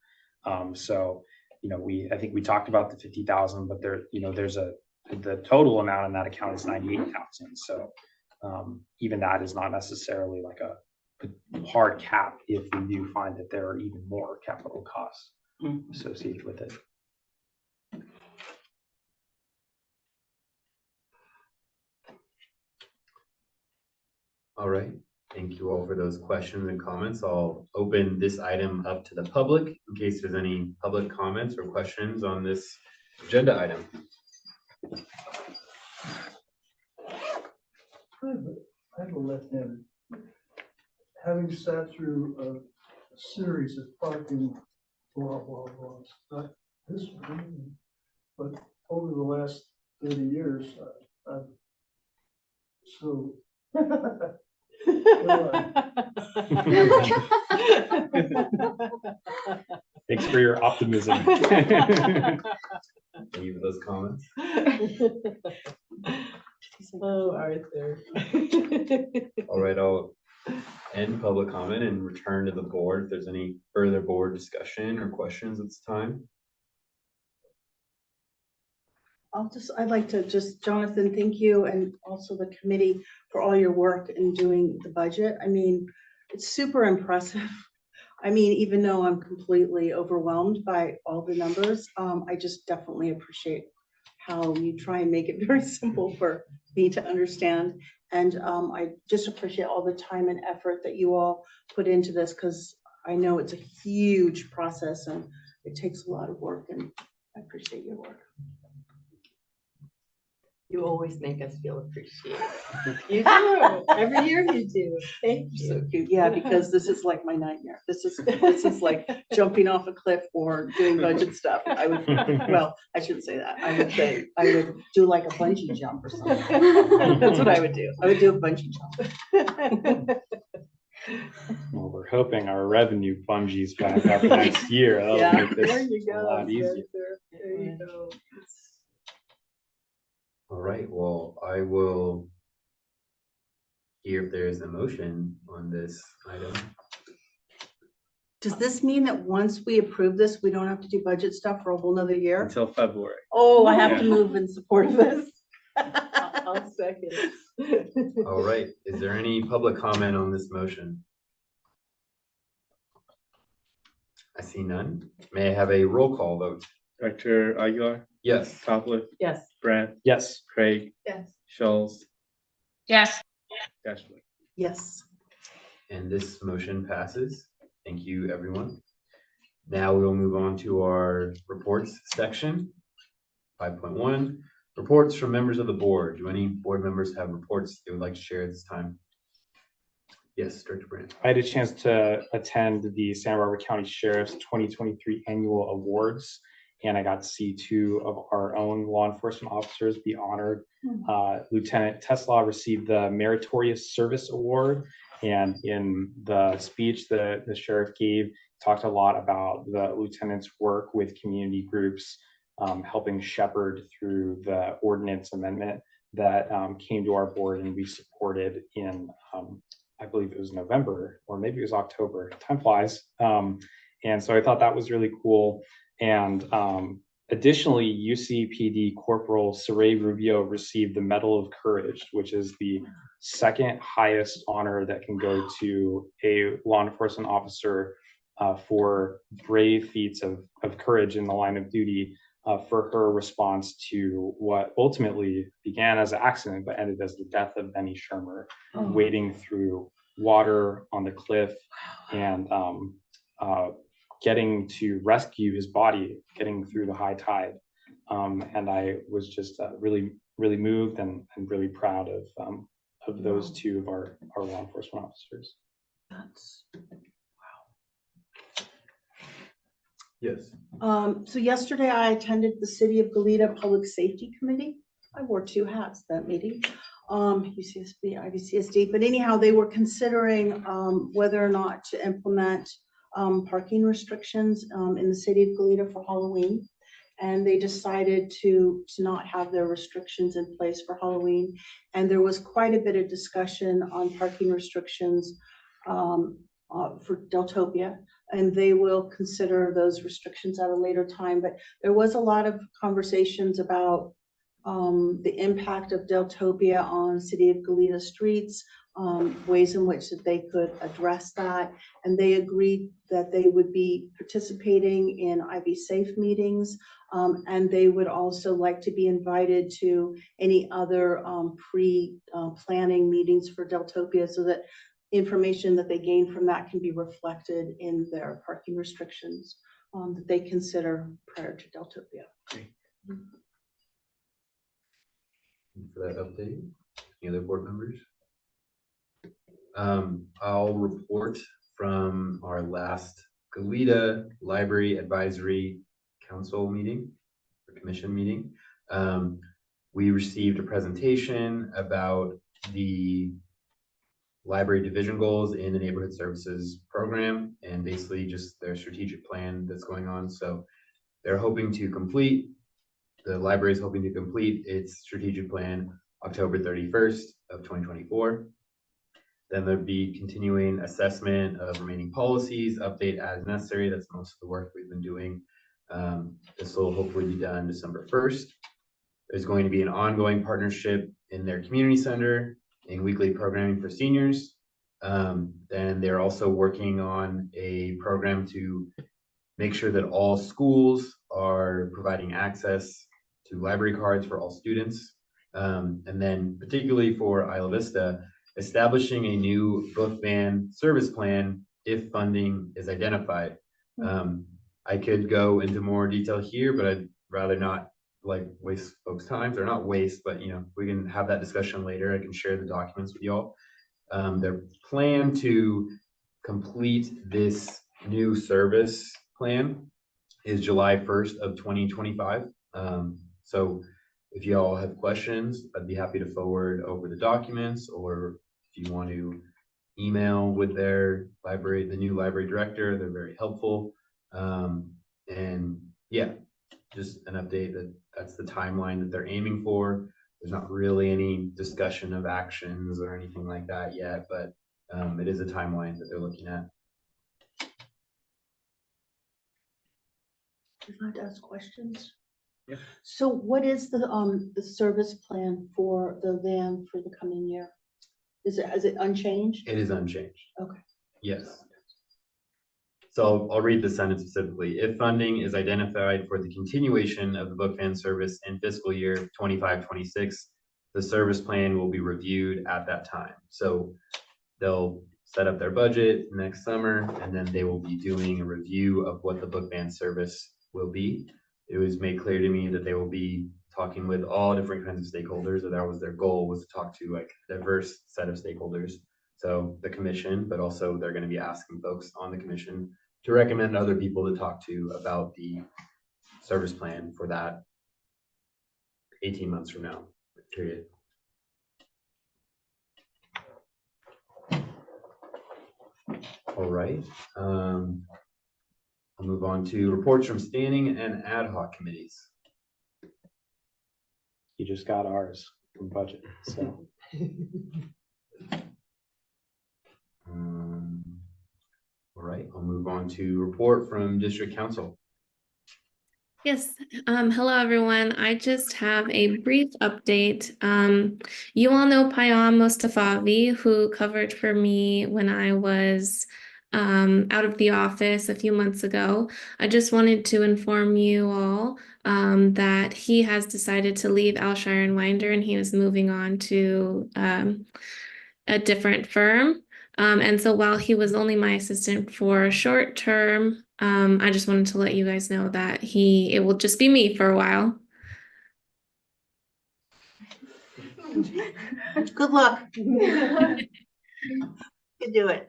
Speaker 7: So, you know, I think we talked about the 50,000, but the total amount in that account is 98,000. So even that is not necessarily like a hard cap if we do find that there are even more capital costs associated with it.
Speaker 2: All right, thank you all for those questions and comments. I'll open this item up to the public in case there's any public comments or questions on this agenda item.
Speaker 10: I have a left-handed. Having sat through a series of parking blah, blah, blah, not this one, but over the last 30 years, so.
Speaker 7: Thanks for your optimism.
Speaker 2: Any of those comments?
Speaker 3: Oh, Arthur.
Speaker 2: All right, I'll end public comment and return to the board if there's any further board discussion or questions at this time.
Speaker 5: I'd like to Jonathan, thank you, and also the committee for all your work in doing the budget. I mean, it's super impressive. I mean, even though I'm completely overwhelmed by all the numbers, I just definitely appreciate how you try and make it very simple for me to understand. And I just appreciate all the time and effort that you all put into this, because I know it's a huge process and it takes a lot of work, and I appreciate your work.
Speaker 3: You always make us feel appreciated. You do. Every year you do. Thank you.
Speaker 5: So cute. Yeah, because this is like my nightmare. This is like jumping off a cliff or doing budget stuff. Well, I shouldn't say that. I would say I would do like a bungee jump or something. That's what I would do. I would do a bungee jump.
Speaker 7: Well, we're hoping our revenue bungees back up next year. That'll
Speaker 3: Yeah,
Speaker 7: make this
Speaker 3: there you
Speaker 7: a
Speaker 3: go.
Speaker 7: lot easier.
Speaker 3: Spencer. There you go.
Speaker 2: All right, well, I will hear if there's a motion on this item.
Speaker 5: Does this mean that once we approve this, we don't have to do budget stuff for a whole nother year?
Speaker 1: Until February.
Speaker 5: Oh, I have to move in support of this.
Speaker 3: I'll second.
Speaker 2: All right, is there any public comment on this motion? I see none. May I have a roll call vote?
Speaker 1: Director Aguilar,
Speaker 2: Yes.
Speaker 1: Topliff,
Speaker 3: Yes.
Speaker 1: Brandt,
Speaker 7: Yes.
Speaker 1: Craig,
Speaker 9: Yes.
Speaker 1: Schulz,
Speaker 8: Yes.
Speaker 5: Yes.
Speaker 2: And this motion passes. Thank you, everyone. Now we will move on to our reports section. 5.1, reports from members of the board. Do any board members have reports they would like to share at this time? Yes, Director Brandt.
Speaker 7: I had a chance to attend the Santa Barbara County Sheriff's 2023 Annual Awards, and I got to see two of our own law enforcement officers be honored. Lieutenant Tesla received the Meritorious Service Award, and in the speech that the sheriff gave, talked a lot about the lieutenant's work with community groups, helping shepherd through the ordinance amendment that came to our board and we supported in I believe it was November or maybe it was October. Time flies. And so I thought that was really cool. And additionally, UCPD Corporal Saray Rubio received the Medal of Courage, which is the second highest honor that can go to a law enforcement officer for brave feats of courage in the line of duty for her response to what ultimately began as an accident but ended as the death of Benny Shermer, wading through water on the cliff and getting to rescue his body, getting through the high tide. And I was just really moved and really proud of those two of our law enforcement officers.
Speaker 5: That's
Speaker 2: Yes.
Speaker 5: So yesterday I attended the City of Goleta Public Safety Committee. I wore two hats that meeting, UCSB, IVCSD, but anyhow, they were considering whether or not to implement parking restrictions in the City of Goleta for Halloween. And they decided to not have their restrictions in place for Halloween. And there was quite a bit of discussion on parking restrictions for Deltopia, and they will consider those restrictions at a later time. But there was a lot of conversations about the impact of Deltopia on City of Goleta streets, ways in which that they could address that. And they agreed that they would be participating in IV Safe meetings, and they would also like to be invited to any other pre-planning meetings for Deltopia, so that information that they gain from that can be reflected in their parking restrictions that they consider prior to Deltopia.
Speaker 2: For that update, any other board members? I'll report from our last Goleta Library Advisory Council meeting or commission meeting. We received a presentation about the library division goals in the neighborhood services program and basically just their strategic plan that's going on. So they're hoping to complete, the library is hoping to complete its strategic plan October 31st of 2024. Then there'll be continuing assessment of remaining policies, update as necessary. That's most of the work we've been doing. This will hopefully be done December 1st. There's going to be an ongoing partnership in their community center in weekly programming for seniors. Then they're also working on a program to make sure that all schools are providing access to library cards for all students. And then particularly for Isla Vista, establishing a new book van service plan if funding is identified. I could go into more detail here, but I'd rather not like waste folks' time, or not waste, but we can have that discussion later. I can share the documents with y'all. Their plan to complete this new service plan is July 1st of 2025. So if y'all have questions, I'd be happy to forward over the documents, or if you want to email with their library, the new library director, they're very helpful. And yeah, just an update that that's the timeline that they're aiming for. There's not really any discussion of actions or anything like that yet, but it is a timeline that they're looking at.
Speaker 5: If I had to ask questions.
Speaker 1: Yeah.
Speaker 5: So what is the service plan for the van for the coming year? Is it unchanged?
Speaker 2: It is unchanged.
Speaker 5: Okay.
Speaker 2: Yes. So I'll read the sentence specifically. If funding is identified for the continuation of the book van service in fiscal year 25-26, the service plan will be reviewed at that time. So they'll set up their budget next summer, and then they will be doing a review of what the book ban service will be. It was made clear to me that they will be talking with all different kinds of stakeholders, and that was their goal, was to talk to like a diverse set of stakeholders. So the commission, but also they're gonna be asking folks on the commission to recommend other people to talk to about the service plan for that 18 months from now, period. All right, I'll move on to reports from standing and ad hoc committees.
Speaker 7: You just got ours from budget, so.
Speaker 2: All right, I'll move on to report from district council.
Speaker 11: Yes, hello everyone. I just have a brief update. You all know Payam Mostafavi, who covered for me when I was out of the office a few months ago. I just wanted to inform you all that he has decided to leave Alshire and Winder, and he is moving on to a different firm. And so while he was only my assistant for a short term, I just wanted to let you guys know that it will just be me for a while.
Speaker 5: Good luck. You do it.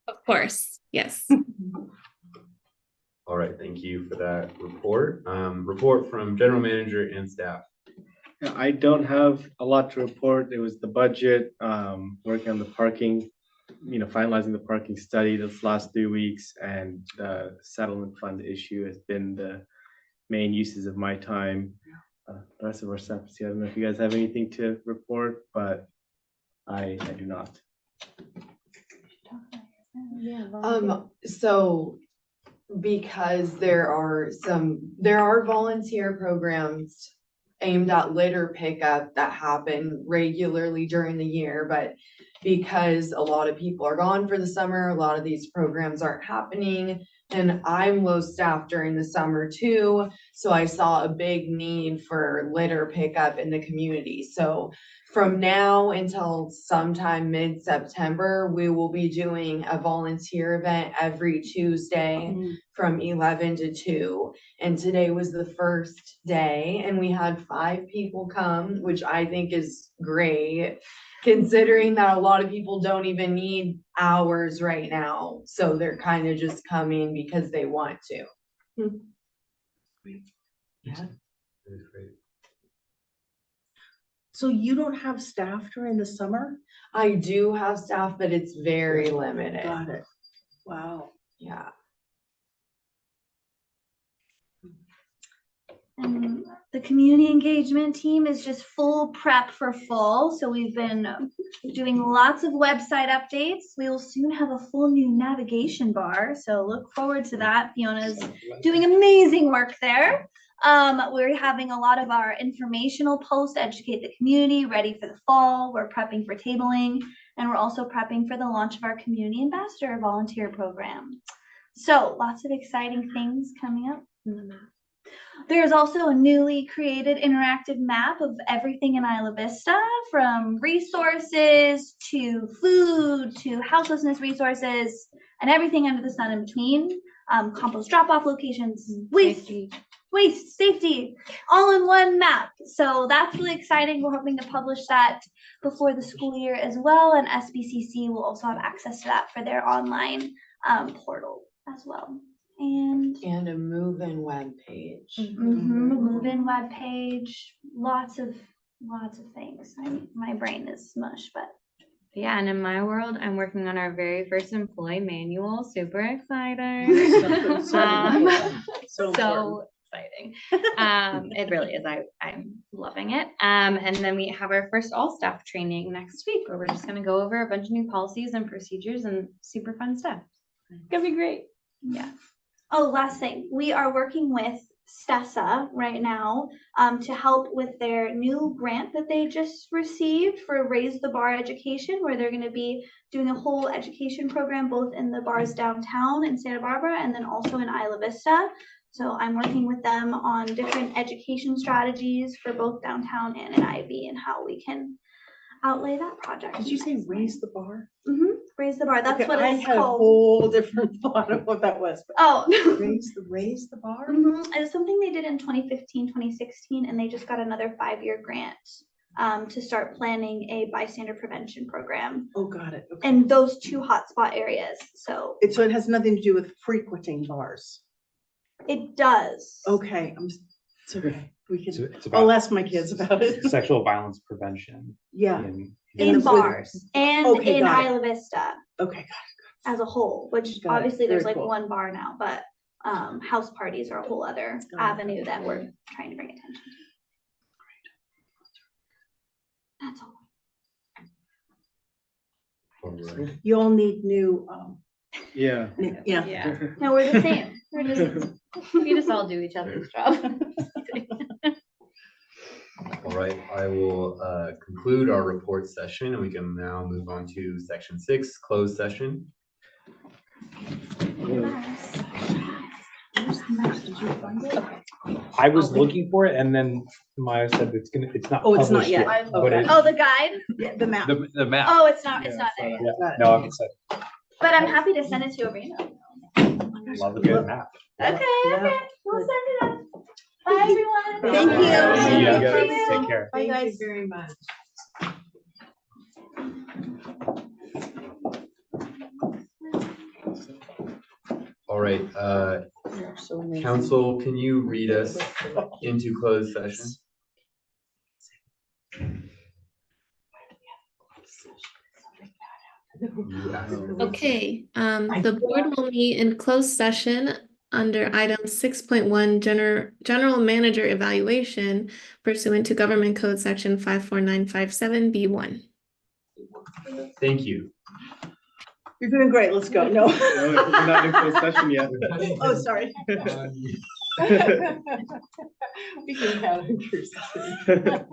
Speaker 11: Of course, yes.
Speaker 2: All right, thank you for that report. Report from general manager and staff.
Speaker 1: Yeah, I don't have a lot to report. It was the budget, working on the parking, finalizing the parking study this last 3 weeks, and the settlement fund issue has been the main uses of my time. The rest of our staff, I don't know if you guys have anything to report, but I do not.
Speaker 4: So because there are volunteer programs aimed at litter pickup that happen regularly during the year, but because a lot of people are gone for the summer, a lot of these programs aren't happening, and I'm low staffed during the summer too, so I saw a big need for litter pickup in the community. So from now until sometime mid-September, we will be doing a volunteer event every Tuesday from 11 to 2. And today was the first day, and we had 5 people come, which I think is great, considering that a lot of people don't even need hours right now. So they're kind of just coming because they want to.
Speaker 2: That is great.
Speaker 5: So you don't have staff during the summer?
Speaker 4: I do have staff, but it's very limited.
Speaker 5: Got it. Wow.
Speaker 4: Yeah.
Speaker 8: And the community engagement team is just full prep for fall. So we've been doing lots of website updates. We will soon have a full new navigation bar. So look forward to that. Fiona's doing amazing work there. We're having a lot of our informational posts to educate the community, ready for the fall. We're prepping for tabling, and we're also prepping for the launch of our community ambassador volunteer program. So lots of exciting things coming up in the map. There's also a newly created interactive map of everything in Isla Vista, from resources to food to houselessness resources and everything under the sun in between. Compost drop-off locations, waste safety, all in one map. So that's really exciting. We're hoping to publish that before the school year as well, and SBCC will also have access to that for their online portal as well. And
Speaker 4: a move-in web page.
Speaker 8: Move-in web page, lots of things. My brain is smush, but
Speaker 12: yeah. And in my world, I'm working on our very first employee manual. Super exciting. So exciting. It really is. I'm loving it. And then we have our first all staff training next week, where we're just going to go over a bunch of new policies and procedures and super fun stuff. It's gonna be great.
Speaker 8: Yeah. Oh, last thing, we are working with STESA right now to help with their new grant that they just received for Raise the Bar Education, where they're going to be doing a whole education program both in the bars downtown in Santa Barbara and then also in Isla Vista. So I'm working with them on different education strategies for both downtown and in Ivy, and how we can outlay that project.
Speaker 5: Did you say raise the bar?
Speaker 8: Raise the bar, that's
Speaker 5: Okay,
Speaker 8: what
Speaker 5: I
Speaker 8: it's
Speaker 5: had a
Speaker 8: called.
Speaker 5: whole different thought of what that was. but
Speaker 8: Oh.
Speaker 5: Raise the bar?
Speaker 8: It's something they did in 2015, 2016, and they just got another 5-year grant to start planning a bystander prevention program
Speaker 5: Oh, got it. Okay.
Speaker 8: in those 2 hotspot areas. So
Speaker 5: So it has nothing to do with frequenting bars.
Speaker 8: it does.
Speaker 5: Okay, it's okay. We
Speaker 7: It's
Speaker 5: can,
Speaker 7: it's
Speaker 5: I'll
Speaker 7: about
Speaker 5: ask my kids about it.
Speaker 7: sexual violence prevention.
Speaker 5: Yeah,
Speaker 8: In
Speaker 5: the-
Speaker 8: bars and
Speaker 5: Okay,
Speaker 8: in
Speaker 5: got it.
Speaker 8: Isla Vista
Speaker 5: okay,
Speaker 8: as a whole, which
Speaker 5: Got it.
Speaker 8: obviously there's
Speaker 5: Very
Speaker 8: like
Speaker 5: cool.
Speaker 8: 1 bar now, but house parties are a whole other
Speaker 5: Got it.
Speaker 8: avenue that we're trying to bring attention to. That's all.
Speaker 2: All right.
Speaker 5: You all need new,
Speaker 1: Yeah.
Speaker 5: yeah.
Speaker 12: Yeah,
Speaker 8: No, we're the same. We're just
Speaker 12: we just all do each other's job.
Speaker 2: All right, I will conclude our report session and we can now move on to section 6, closed session.
Speaker 7: I was looking for it and then Maya said it's not
Speaker 5: Oh, it's not
Speaker 7: published
Speaker 5: yet.
Speaker 7: yet. But
Speaker 5: Okay.
Speaker 7: it,
Speaker 8: Oh, the guide?
Speaker 5: Yeah, the map.
Speaker 7: the map.
Speaker 8: Oh, it's not there yet.
Speaker 7: Yeah,
Speaker 5: Got it.
Speaker 7: no, I'm excited.
Speaker 8: But I'm happy to send it to you over email.
Speaker 7: Love a good map.
Speaker 8: Okay,
Speaker 5: Yeah.
Speaker 8: okay, we'll send it up. Bye, everyone.
Speaker 5: Thank you.
Speaker 7: See ya.
Speaker 8: Thank you.
Speaker 7: Take care.
Speaker 5: Bye,
Speaker 3: Thank you
Speaker 5: guys.
Speaker 3: very much.
Speaker 2: All right,
Speaker 5: So amazing.
Speaker 2: council, can you read us into closed session? You asked.
Speaker 11: Okay, the board will meet in closed session under item 6.1, general manager evaluation pursuant to Government Code Section 54957B1.
Speaker 2: Thank you.
Speaker 5: You're doing great. Let's go. No.
Speaker 1: No, we're not in closed session yet.
Speaker 5: Oh, sorry.
Speaker 3: We can count on Kirsten.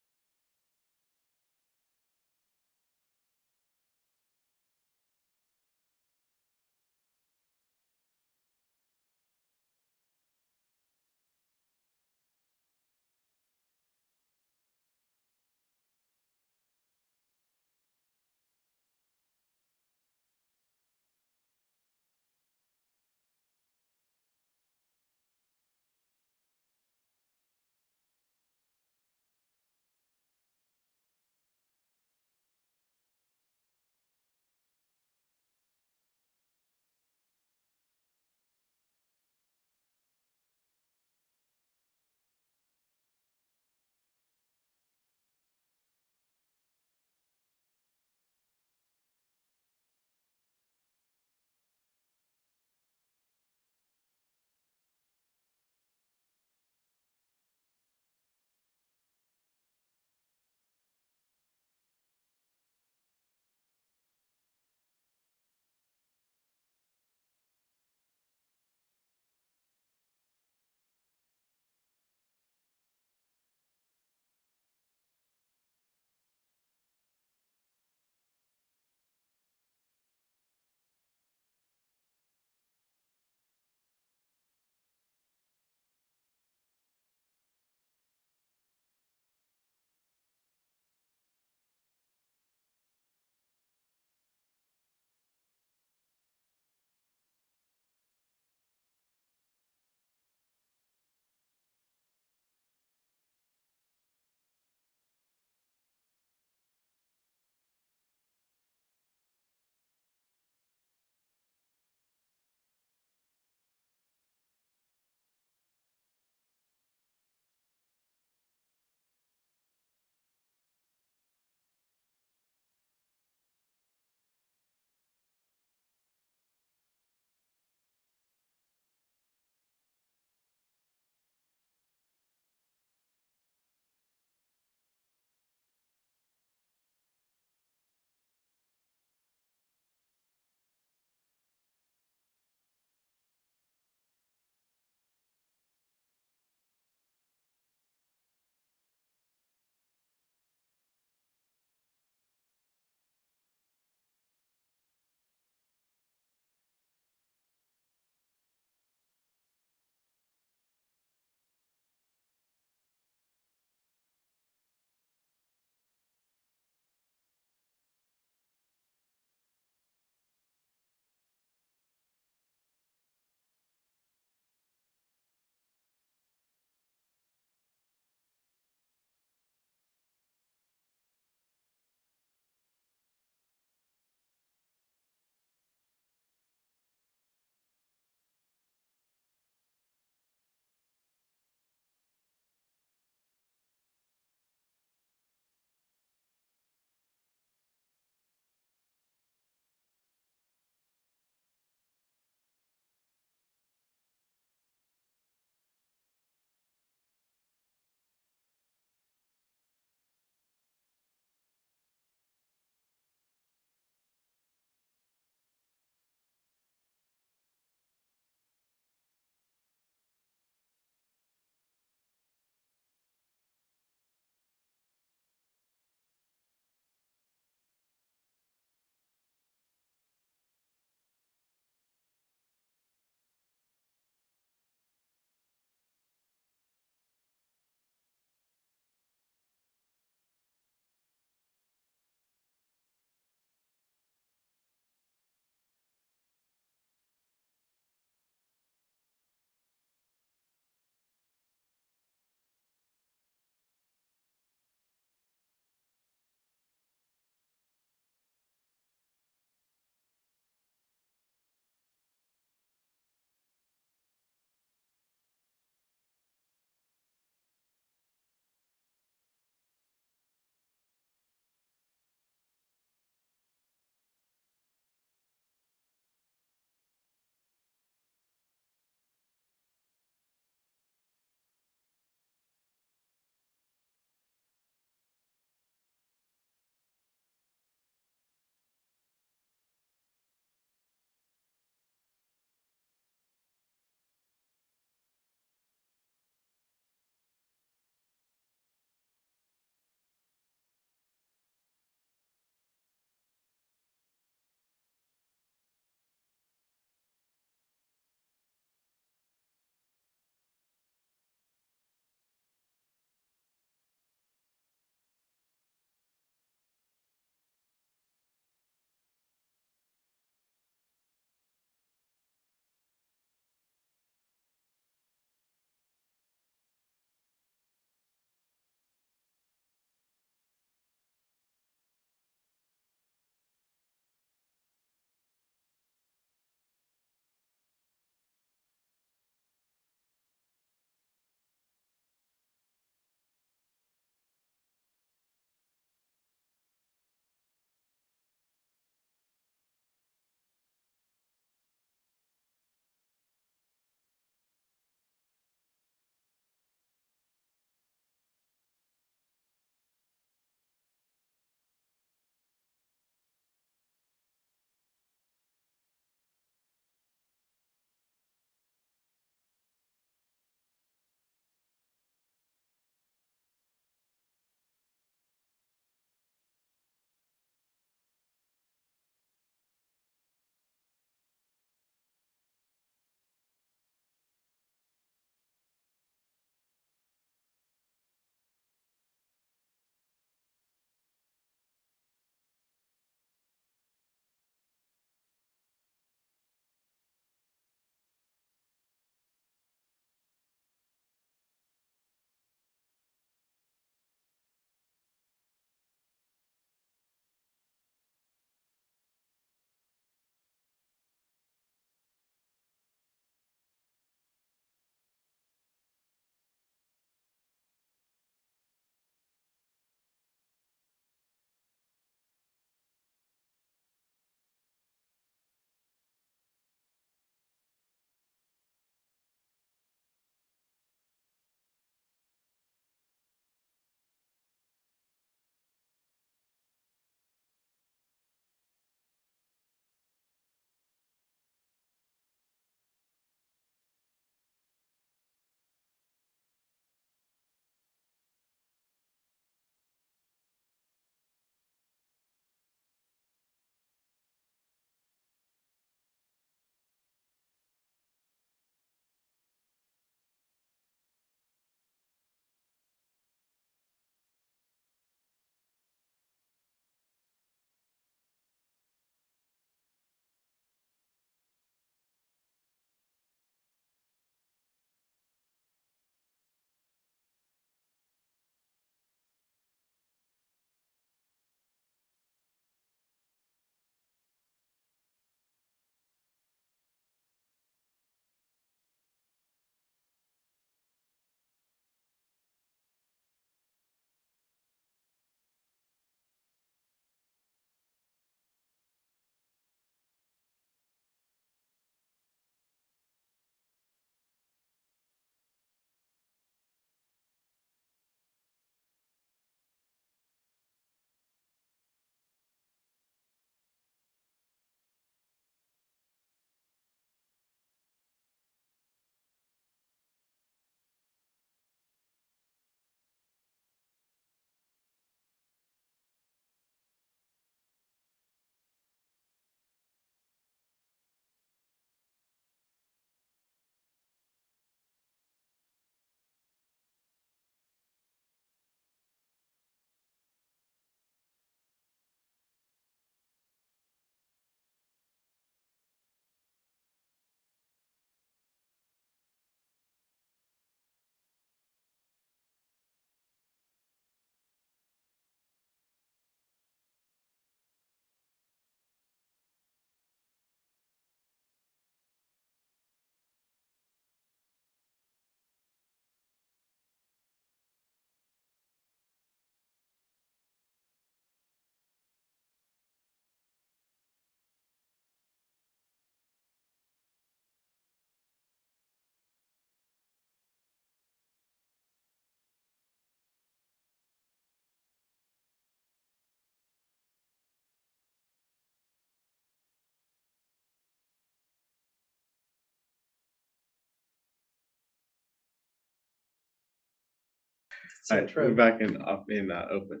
Speaker 1: All right, we're back in open.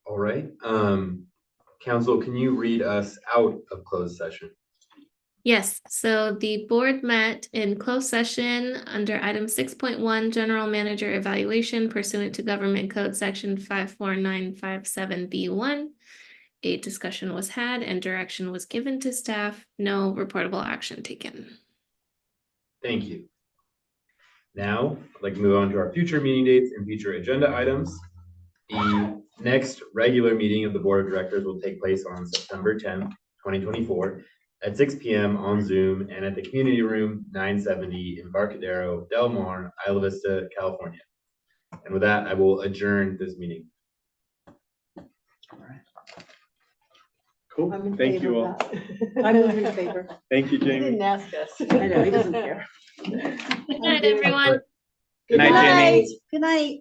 Speaker 2: All right, council, can you read us out of closed session?
Speaker 11: Yes, so the board met in closed session under item 6.1, general manager evaluation pursuant to government code section 54957B1. A discussion was had and direction was given to staff. No reportable action taken.
Speaker 2: Thank you. Now, I'd like to move on to our future meeting dates and future agenda items. The next regular meeting of the Board of Directors will take place on September 10th, 2024 at 6 p.m. on Zoom and at the Community Room 970 in Embarcadero, Del Mar, Isla Vista, California. And with that, I will adjourn this meeting.
Speaker 1: Cool,
Speaker 3: I'm in
Speaker 1: thank
Speaker 3: favor
Speaker 1: you
Speaker 3: of
Speaker 1: all.
Speaker 3: that.
Speaker 5: I'm in favor.
Speaker 1: Thank you,
Speaker 3: He
Speaker 1: Jamie.
Speaker 3: didn't ask us.
Speaker 5: I know, he doesn't care.
Speaker 11: Good night, everyone.
Speaker 1: Good night, Jamie.
Speaker 5: Good night.